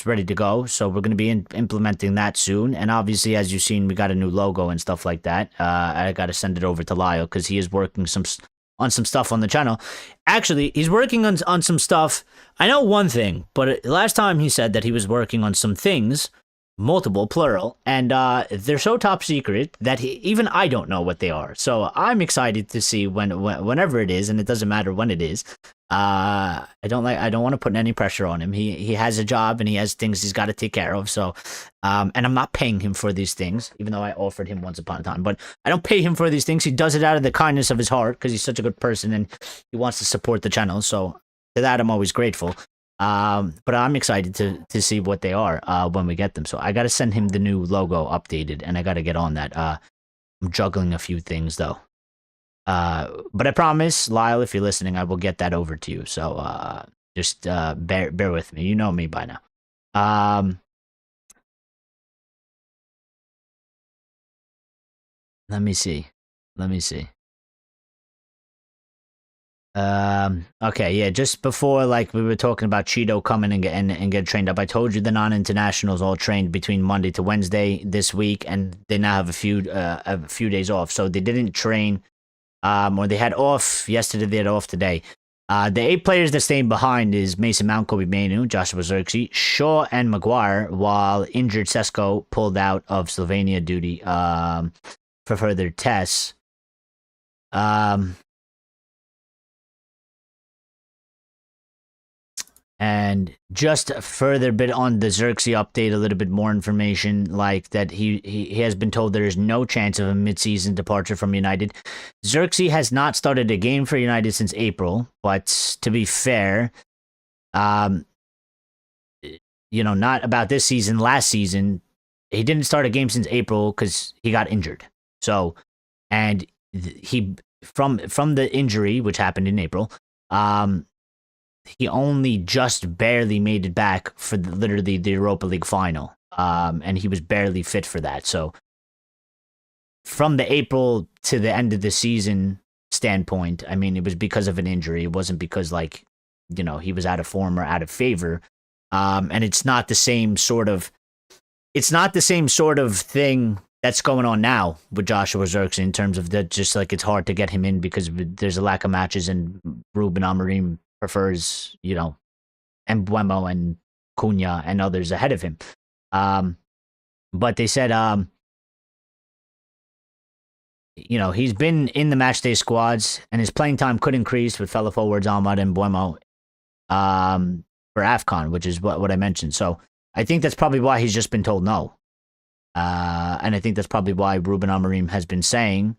[SPEAKER 1] ready to go. So we're going to be implementing that soon. And obviously, as you've seen, we got a new logo and stuff like that. I got to send it over to Lyle because he is working on some stuff on the channel. Actually, he's working on some stuff. I know one thing, but last time he said that he was working on some things, multiple, plural, and they're so top secret that even I don't know what they are. So I'm excited to see whenever it is, and it doesn't matter when it is. I don't want to put any pressure on him. He has a job and he has things he's got to take care of. So, and I'm not paying him for these things, even though I offered him once upon a time. But I don't pay him for these things. He does it out of the kindness of his heart because he's such a good person and he wants to support the channel. So to that, I'm always grateful. But I'm excited to see what they are when we get them. So I got to send him the new logo updated, and I got to get on that. I'm juggling a few things though. But I promise, Lyle, if you're listening, I will get that over to you. So just bear with me. You know me by now. Let me see. Okay, yeah, just before, like, we were talking about Cheeto coming and get trained up, I told you the non-internationals all trained between Monday to Wednesday this week, and they now have a few days off. So they didn't train, or they had off yesterday, they had off today. The 8 players that stayed behind is Mason Mount, Kobe Mainu, Joshua Zirkzee, Shaw, and Maguire, while injured Sesko pulled out of Slovenia duty for further tests. And just a further bit on the Zirkzee update, a little bit more information, like that he has been told there is no chance of a mid-season departure from United. Zirkzee has not started a game for United since April, but to be fair, not about this season, last season, he didn't start a game since April because he got injured. So, and he, from the injury, which happened in April, he only just barely made it back for literally the Europa League final. And he was barely fit for that. So from the April to the end of the season standpoint, I mean, it was because of an injury. It wasn't because he was out of form or out of favor. And it's not the same sort of thing that's going on now with Joshua Zirkzee in terms of that, just like it's hard to get him in because there's a lack of matches and Ruben Amorim prefers, Mbeumo and Cunha and others ahead of him. But they said he's been in the matchday squads, and his playing time could increase with fellow forwards Ahmad and Buemo for AFCON, which is what I mentioned. So I think that's probably why he's just been told no. And I think that's probably why Ruben Amorim has been saying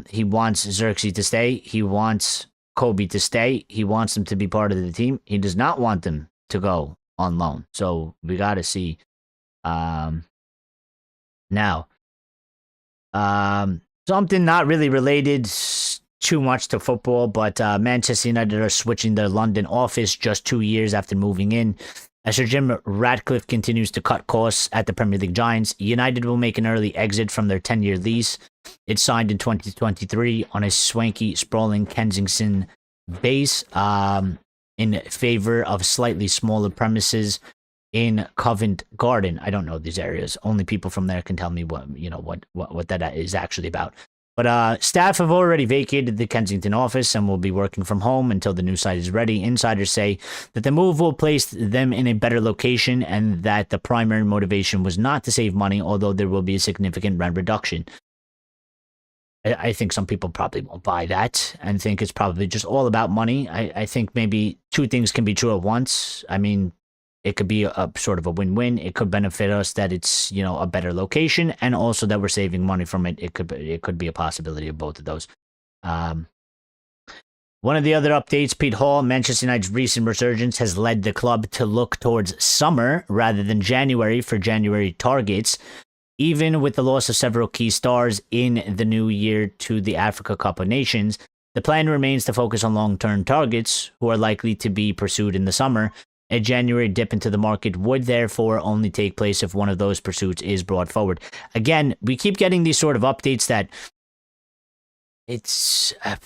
[SPEAKER 1] he wants Zirkzee to stay. He wants Kobe to stay. He wants them to be part of the team. He does not want them to go on loan. So we got to see. Now, something not really related too much to football, but Manchester United are switching their London office just 2 years after moving in. As Sir Jim Ratcliffe continues to cut costs at the Premier League Giants, United will make an early exit from their 10-year lease. It signed in 2023 on a swanky, sprawling Kensington base in favor of slightly smaller premises in Covent Garden. I don't know these areas. Only people from there can tell me what that is actually about. But staff have already vacated the Kensington office and will be working from home until the new site is ready. Insiders say that the move will place them in a better location and that the primary motivation was not to save money, although there will be a significant rent reduction. I think some people probably won't buy that and think it's probably just all about money. I think maybe two things can be true at once. I mean, it could be a sort of a win-win. It could benefit us that it's, a better location, and also that we're saving money from it. It could be a possibility of both of those. One of the other updates, Pete Hall, Manchester United's recent resurgence has led the club to look towards summer rather than January for January targets. Even with the loss of several key stars in the new year to the Africa Cup of Nations, the plan remains to focus on long-term targets who are likely to be pursued in the summer. A January dip into the market would therefore only take place if one of those pursuits is brought forward. Again, we keep getting these sort of updates that it's, I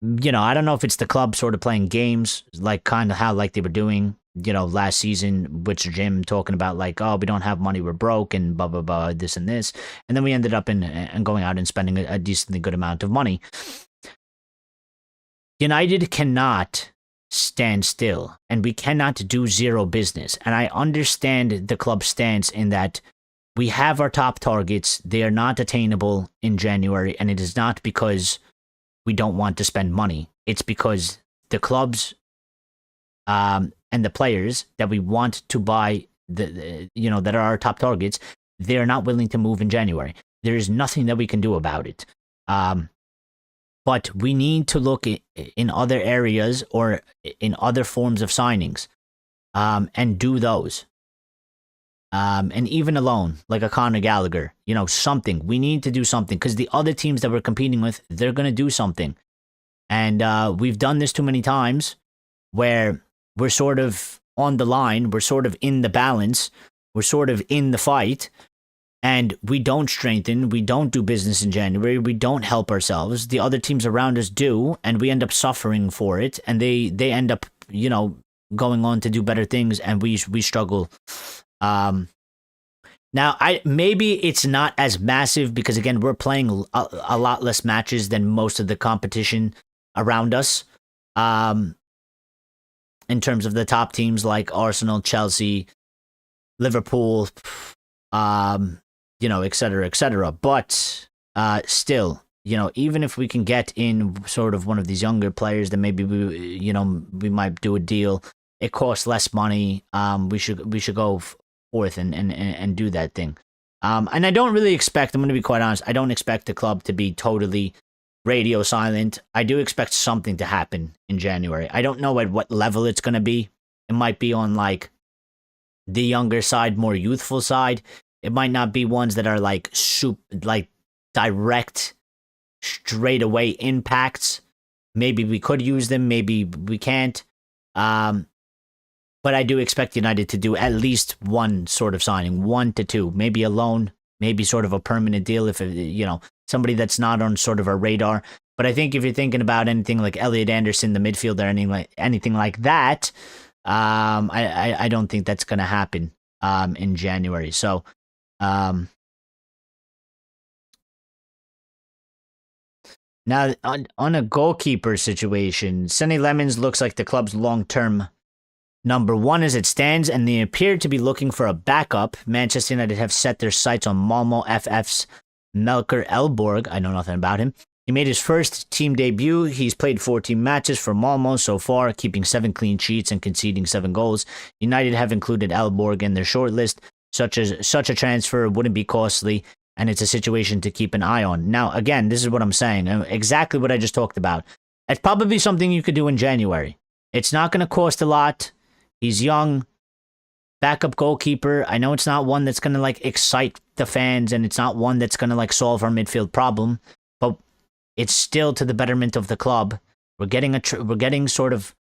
[SPEAKER 1] don't know if it's the club sort of playing games, like kind of how like they were doing, last season with Jim talking about like, oh, we don't have money, we're broke, and blah, blah, blah, this and this. And then we ended up and going out and spending a decently good amount of money. United cannot stand still, and we cannot do zero business. And I understand the club's stance in that we have our top targets. They are not attainable in January, and it is not because we don't want to spend money. It's because the clubs and the players that we want to buy, that are our top targets, they are not willing to move in January. There is nothing that we can do about it. But we need to look in other areas or in other forms of signings and do those. And even alone, like a Conor Gallagher, something. We need to do something because the other teams that we're competing with, they're going to do something. And we've done this too many times where we're sort of on the line, we're sort of in the balance, we're sort of in the fight. And we don't strengthen, we don't do business in January, we don't help ourselves. The other teams around us do, and we end up suffering for it. And they end up, going on to do better things, and we struggle. Now, maybe it's not as massive because, again, we're playing a lot less matches than most of the competition around us. In terms of the top teams like Arsenal, Chelsea, Liverpool, et cetera, et cetera. But still, even if we can get in sort of one of these younger players, then maybe we might do a deal. It costs less money. We should go forth and do that thing. And I don't really expect, I'm going to be quite honest, I don't expect the club to be totally radio silent. I do expect something to happen in January. I don't know at what level it's going to be. It might be on like the younger side, more youthful side. It might not be ones that are like direct, straight away impacts. Maybe we could use them, maybe we can't. But I do expect United to do at least one sort of signing, 1 to 2, maybe a loan, maybe sort of a permanent deal if somebody that's not on sort of our radar. But I think if you're thinking about anything like Elliot Anderson, the midfielder, anything like that, I don't think that's going to happen in January. So. Now, on a goalkeeper situation, Sonny Lemons looks like the club's long-term number one as it stands, and they appear to be looking for a backup. Manchester United have set their sights on Malmo FF's Melker Elborg. I know nothing about him. He made his first team debut. He's played 14 matches for Malmo so far, keeping 7 clean sheets and conceding 7 goals. United have included Elborg in their shortlist. Such a transfer wouldn't be costly, and it's a situation to keep an eye on. Now, again, this is what I'm saying. Exactly what I just talked about. It's probably something you could do in January. It's not going to cost a lot. He's young. Backup goalkeeper. I know it's not one that's going to like excite the fans, and it's not one that's going to like solve our midfield problem, but it's still to the betterment of the club. We're getting sort of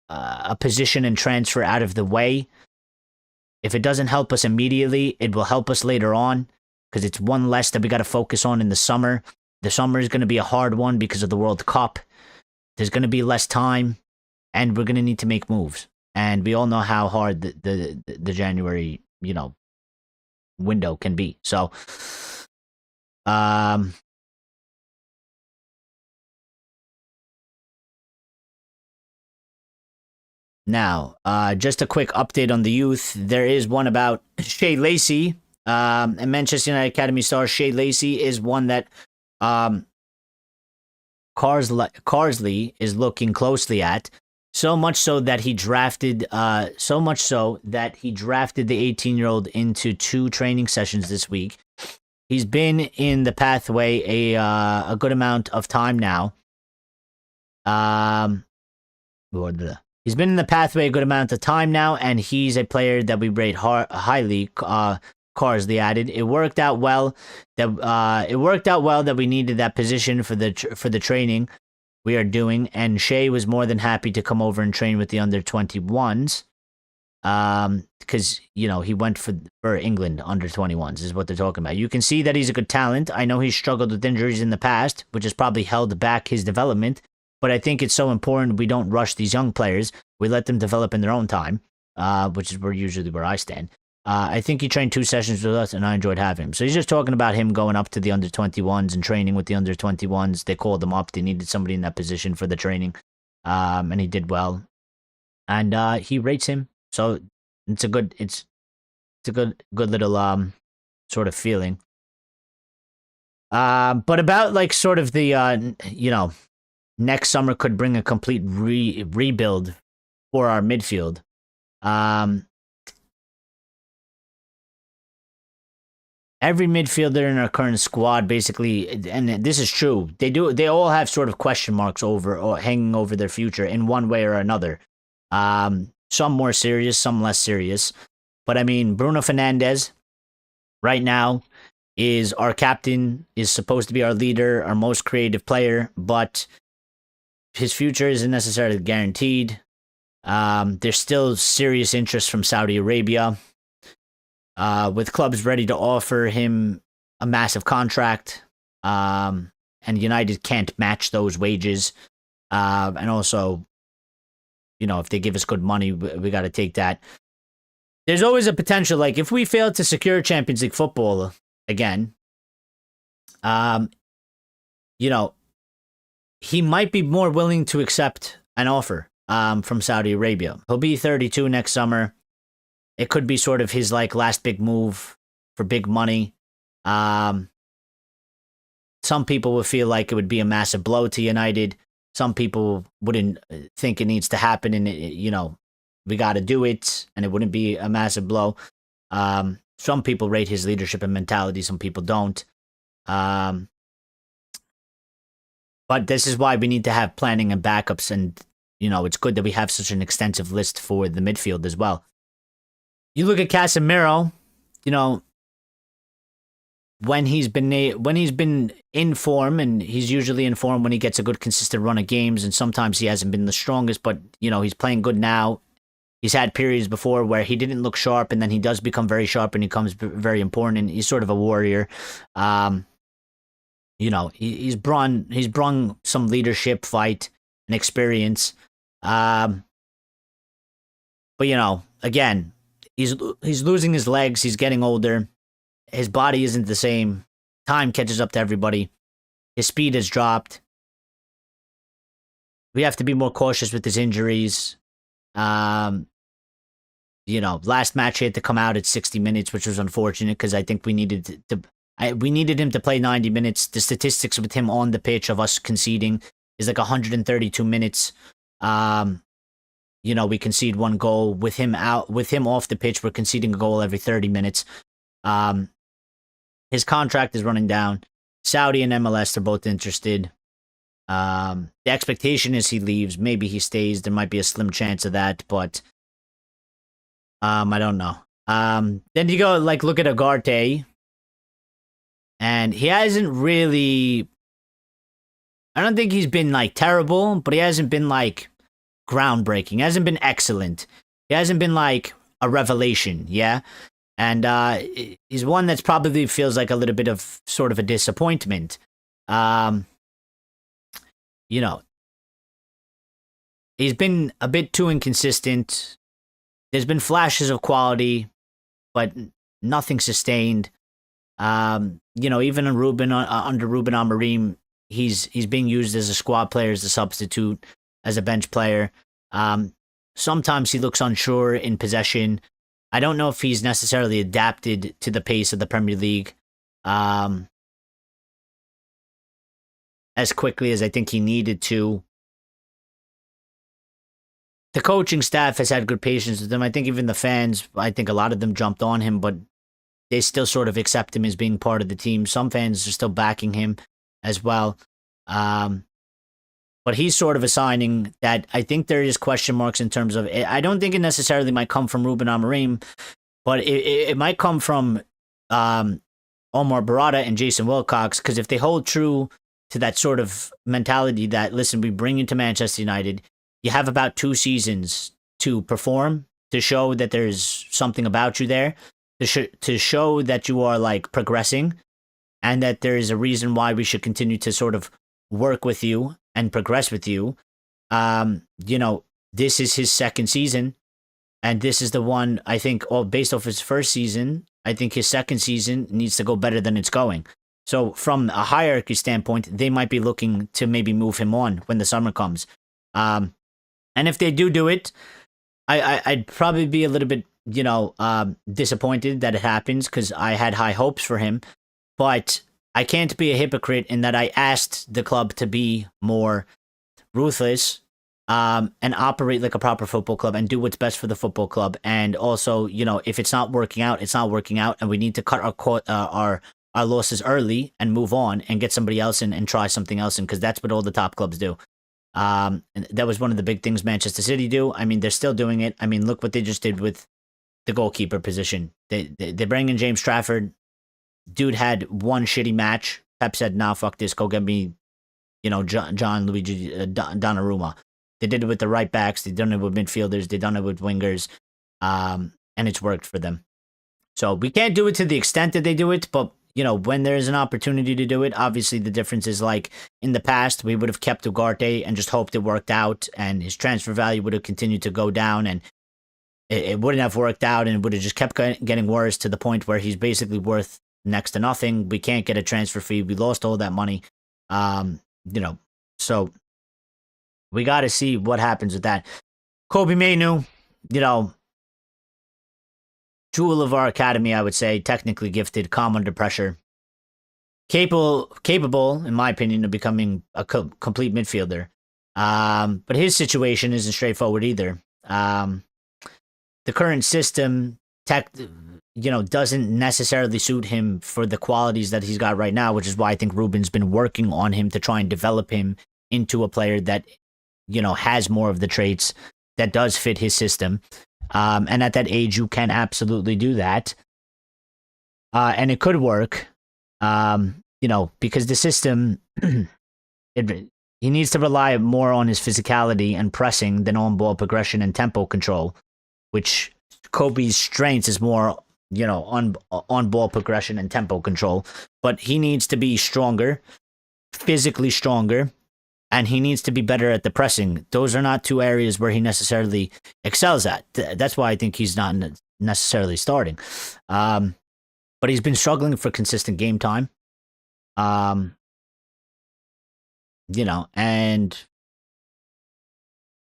[SPEAKER 1] a position and transfer out of the way. If it doesn't help us immediately, it will help us later on, because it's one less that we got to focus on in the summer. The summer is going to be a hard one because of the World Cup. There's going to be less time, and we're going to need to make moves. And we all know how hard the January, window can be. So, now, just a quick update on the youth. There is one about Shea Lacey. And Manchester United Academy star Shea Lacey is one that Carsley is looking closely at. So much so that he drafted the 18-year-old into 2 training sessions this week. He's been in the pathway a good amount of time now. He's been in the pathway a good amount of time now, and he's a player that we rate highly. Carsley added, it worked out well that we needed that position for the training we are doing, and Shea was more than happy to come over and train with the under-21s, because he went for England under-21s is what they're talking about. You can see that he's a good talent. I know he's struggled with injuries in the past, which has probably held back his development, but I think it's so important we don't rush these young players. We let them develop in their own time, which is usually where I stand. I think he trained 2 sessions with us, and I enjoyed having him. So he's just talking about him going up to the under-21s and training with the under-21s. They called him up. They needed somebody in that position for the training, and he did well. And he rates him. So it's a good little sort of feeling. But about like sort of the next summer could bring a complete rebuild for our midfield. Every midfielder in our current squad, basically, and this is true, they all have sort of question marks over or hanging over their future in one way or another. Some more serious, some less serious. But I mean, Bruno Fernandes, right now, is our captain, is supposed to be our leader, our most creative player, but his future isn't necessarily guaranteed. There's still serious interest from Saudi Arabia, with clubs ready to offer him a massive contract, and United can't match those wages. And also, if they give us good money, we got to take that. There's always a potential, like if we fail to secure Champions League football again, he might be more willing to accept an offer from Saudi Arabia. He'll be 32 next summer. It could be sort of his like last big move for big money. Some people would feel like it would be a massive blow to United. Some people wouldn't think it needs to happen, and we got to do it, and it wouldn't be a massive blow. Some people rate his leadership and mentality. Some people don't. But this is why we need to have planning and backups, and it's good that we have such an extensive list for the midfield as well. You look at Casemiro, when he's been in form, and he's usually in form when he gets a good consistent run of games, and sometimes he hasn't been the strongest, but he's playing good now. He's had periods before where he didn't look sharp, and then he does become very sharp, and he becomes very important, and he's sort of a warrior. He's brung some leadership, fight, and experience. But again, he's losing his legs. He's getting older. His body isn't the same. Time catches up to everybody. His speed has dropped. We have to be more cautious with his injuries. Last match he had to come out at 60 minutes, which was unfortunate because I think we needed to. We needed him to play 90 minutes. The statistics with him on the pitch of us conceding is like 132 minutes. We concede 1 goal with him off the pitch. We're conceding a goal every 30 minutes. His contract is running down. Saudi and MLS are both interested. The expectation is he leaves. Maybe he stays. There might be a slim chance of that, but I don't know. Then you go look at Ugarte, and he hasn't really. I don't think he's been terrible, but he hasn't been groundbreaking. He hasn't been excellent. He hasn't been a revelation. Yeah. And he's one that's probably feels like a little bit of sort of a disappointment. He's been a bit too inconsistent. There's been flashes of quality, but nothing sustained. Even in under Ruben Amorim, he's being used as a squad player, as a substitute, as a bench player. Sometimes he looks unsure in possession. I don't know if he's necessarily adapted to the pace of the Premier League as quickly as I think he needed to. The coaching staff has had good patience with him. I think even the fans, I think a lot of them jumped on him, but they still sort of accept him as being part of the team. Some fans are still backing him as well. But he's sort of a signing that I think there is question marks in terms of. I don't think it necessarily might come from Ruben Amorim, but it might come from Omar Barada and Jason Wilcox, because if they hold true to that sort of mentality that, listen, we bring you to Manchester United, you have about 2 seasons to perform, to show that there's something about you there, to show that you are progressing, and that there is a reason why we should continue to sort of work with you and progress with you. This is his second season, and this is the one, I think, based off his first season, I think his second season needs to go better than it's going. So from a hierarchy standpoint, they might be looking to maybe move him on when the summer comes. And if they do it, I'd probably be a little bit, disappointed that it happens, because I had high hopes for him. But I can't be a hypocrite in that I asked the club to be more ruthless and operate like a proper football club and do what's best for the football club. And also, if it's not working out, it's not working out, and we need to cut our losses early and move on and get somebody else in and try something else in, because that's what all the top clubs do. And that was one of the big things Manchester City do. I mean, they're still doing it. I mean, look what they just did with the goalkeeper position. They bring in James Trafford. Dude had one shitty match. Pep said, "Nah, fuck this. Go get me, John Luigi Donnarumma." They did it with the right backs. They've done it with midfielders. They've done it with wingers, and it's worked for them. So we can't do it to the extent that they do it, but when there is an opportunity to do it, obviously the difference is in the past we would have kept Ugarte and just hoped it worked out, and his transfer value would have continued to go down, and it wouldn't have worked out, and it would have just kept getting worse to the point where he's basically worth next to nothing. We can't get a transfer fee. We lost all that money. So we got to see what happens with that. Kobe Mainu, jewel of our academy, I would say, technically gifted, calm under pressure, capable, in my opinion, of becoming a complete midfielder. But his situation isn't straightforward either. The current system, doesn't necessarily suit him for the qualities that he's got right now, which is why I think Ruben's been working on him to try and develop him into a player that, has more of the traits that does fit his system. And at that age, you can absolutely do that. And it could work, because the system, he needs to rely more on his physicality and pressing than on ball progression and tempo control, which Kobe's strengths is more, on ball progression and tempo control. But he needs to be stronger, physically stronger, and he needs to be better at the pressing. Those are not 2 areas where he necessarily excels at. That's why I think he's not necessarily starting. But he's been struggling for consistent game time. And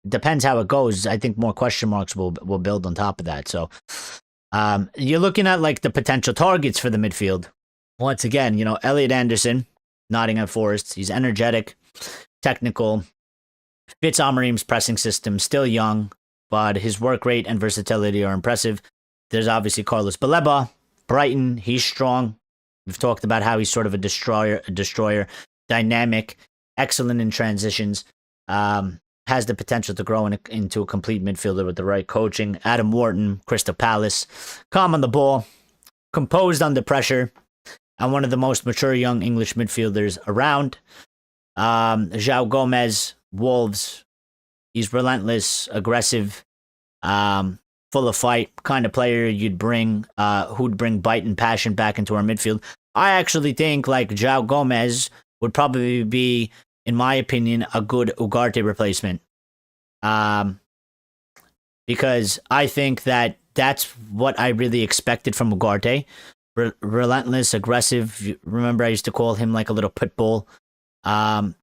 [SPEAKER 1] it depends how it goes. I think more question marks will build on top of that. So you're looking at the potential targets for the midfield. once again, Elliot Anderson, Nottingham Forest. He's energetic, technical, fits Amorim's pressing system, still young, but his work rate and versatility are impressive. There's obviously Carlos Baleba, Brighton. He's strong. We've talked about how he's sort of a destroyer, dynamic, excellent in transitions. Has the potential to grow into a complete midfielder with the right coaching. Adam Wharton, Crystal Palace, calm on the ball, composed under pressure, and one of the most mature young English midfielders around. João Gomez, Wolves. He's relentless, aggressive, full of fight, kind of player you'd bring, who'd bring bite and passion back into our midfield. I actually think like João Gomez would probably be, in my opinion, a good Ugarte replacement. Because I think that's what I really expected from Ugarte. Relentless, aggressive. Remember, I used to call him like a little pit bull. But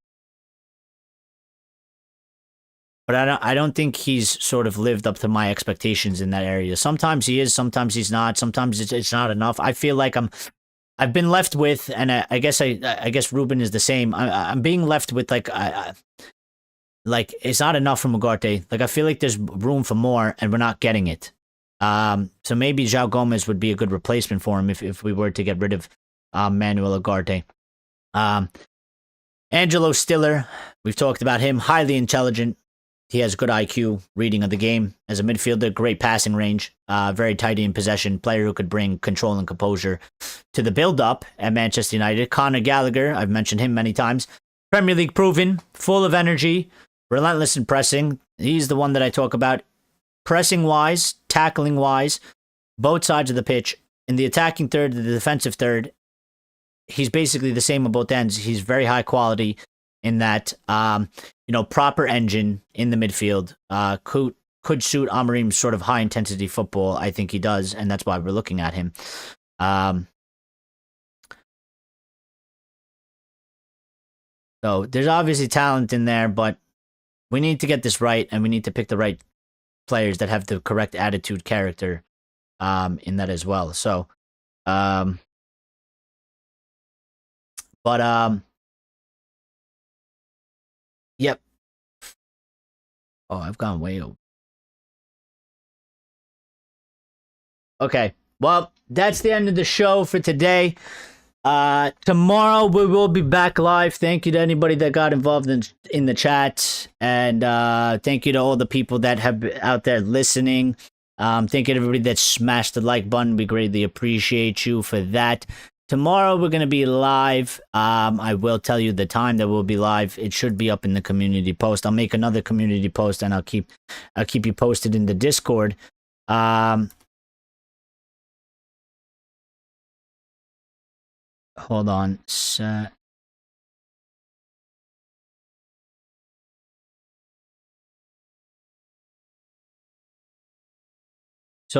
[SPEAKER 1] I don't think he's sort of lived up to my expectations in that area. Sometimes he is, sometimes he's not. Sometimes it's not enough. I feel like I've been left with, and I guess Ruben is the same. I'm being left with like it's not enough from Ugarte. Like I feel like there's room for more, and we're not getting it. So maybe João Gomez would be a good replacement for him if we were to get rid of Manuel Ugarte. Angelo Stiller, we've talked about him. Highly intelligent. He has good IQ, reading of the game. As a midfielder, great passing range, very tidy in possession, player who could bring control and composure to the build-up at Manchester United. Conor Gallagher, I've mentioned him many times. Premier League proven, full of energy, relentless in pressing. He's the one that I talk about. Pressing-wise, tackling-wise, both sides of the pitch. In the attacking third, the defensive third, he's basically the same on both ends. He's very high quality in that, proper engine in the midfield. Could suit Amorim's sort of high intensity football. I think he does, and that's why we're looking at him. So there's obviously talent in there, but we need to get this right, and we need to pick the right players that have the correct attitude, character, in that as well. So, yep. Oh, I've gone way over. Okay. Well, that's the end of the show for today. Tomorrow we will be back live. Thank you to anybody that got involved in the chat, and thank you to all the people that have been out there listening. Thank you to everybody that smashed the like button. We greatly appreciate you for that. Tomorrow we're going to be live. I will tell you the time that we'll be live. It should be up in the community post. I'll make another community post, and I'll keep you posted in the Discord. Hold on. So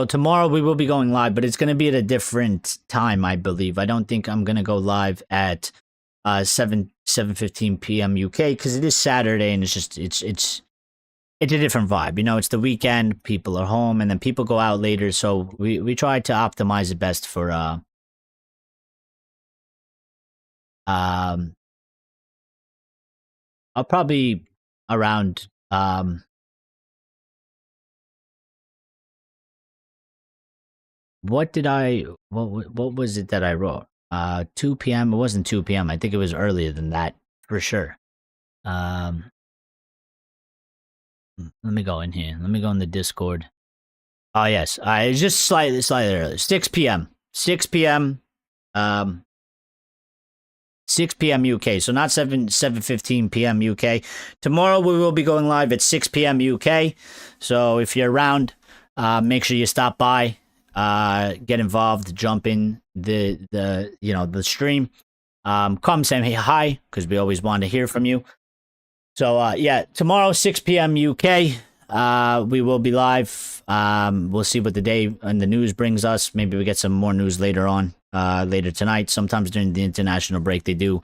[SPEAKER 1] tomorrow we will be going live, but it's going to be at a different time, I believe. I don't think I'm going to go live at 7:15 p.m. UK, because it is Saturday, and it's a different vibe. It's the weekend, people are home, and then people go out later, so we try to optimize it best for I'll probably around what was it that I wrote? 2 p.m. It wasn't 2 p.m. I think it was earlier than that for sure. Let me go in here. Let me go in the Discord. Oh yes, it's just slightly earlier. 6 p.m. 6 p.m. 6 p.m. UK, so not 7:15 p.m. UK. Tomorrow we will be going live at 6 p.m. UK. So if you're around, make sure you stop by, get involved, jump in the stream. Come say hey, hi, because we always want to hear from you. So yeah, tomorrow 6 p.m. UK. We will be live. We'll see what the day and the news brings us. Maybe we get some more news later on. Later tonight. Sometimes during the international break they do.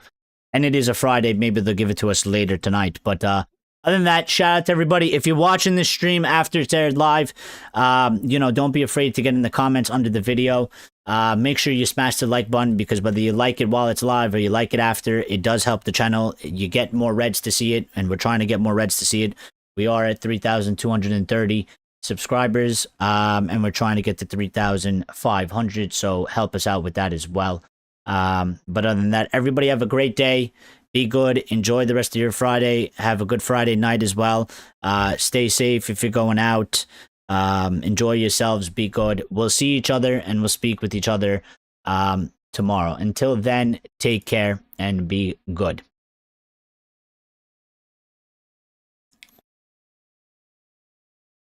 [SPEAKER 1] And it is a Friday. Maybe they'll give it to us later tonight. But other than that, shout out to everybody. If you're watching this stream after it's aired live, don't be afraid to get in the comments under the video. Make sure you smash the like button, because whether you like it while it's live or you like it after, it does help the channel. You get more Reds to see it, and we're trying to get more Reds to see it. We are at 3,230 subscribers, and we're trying to get to 3,500, so help us out with that as well. But other than that, everybody have a great day. Be good. Enjoy the rest of your Friday. Have a good Friday night as well. Stay safe if you're going out. Enjoy yourselves. Be good. We'll see each other and we'll speak with each other tomorrow. Until then, take care and be good.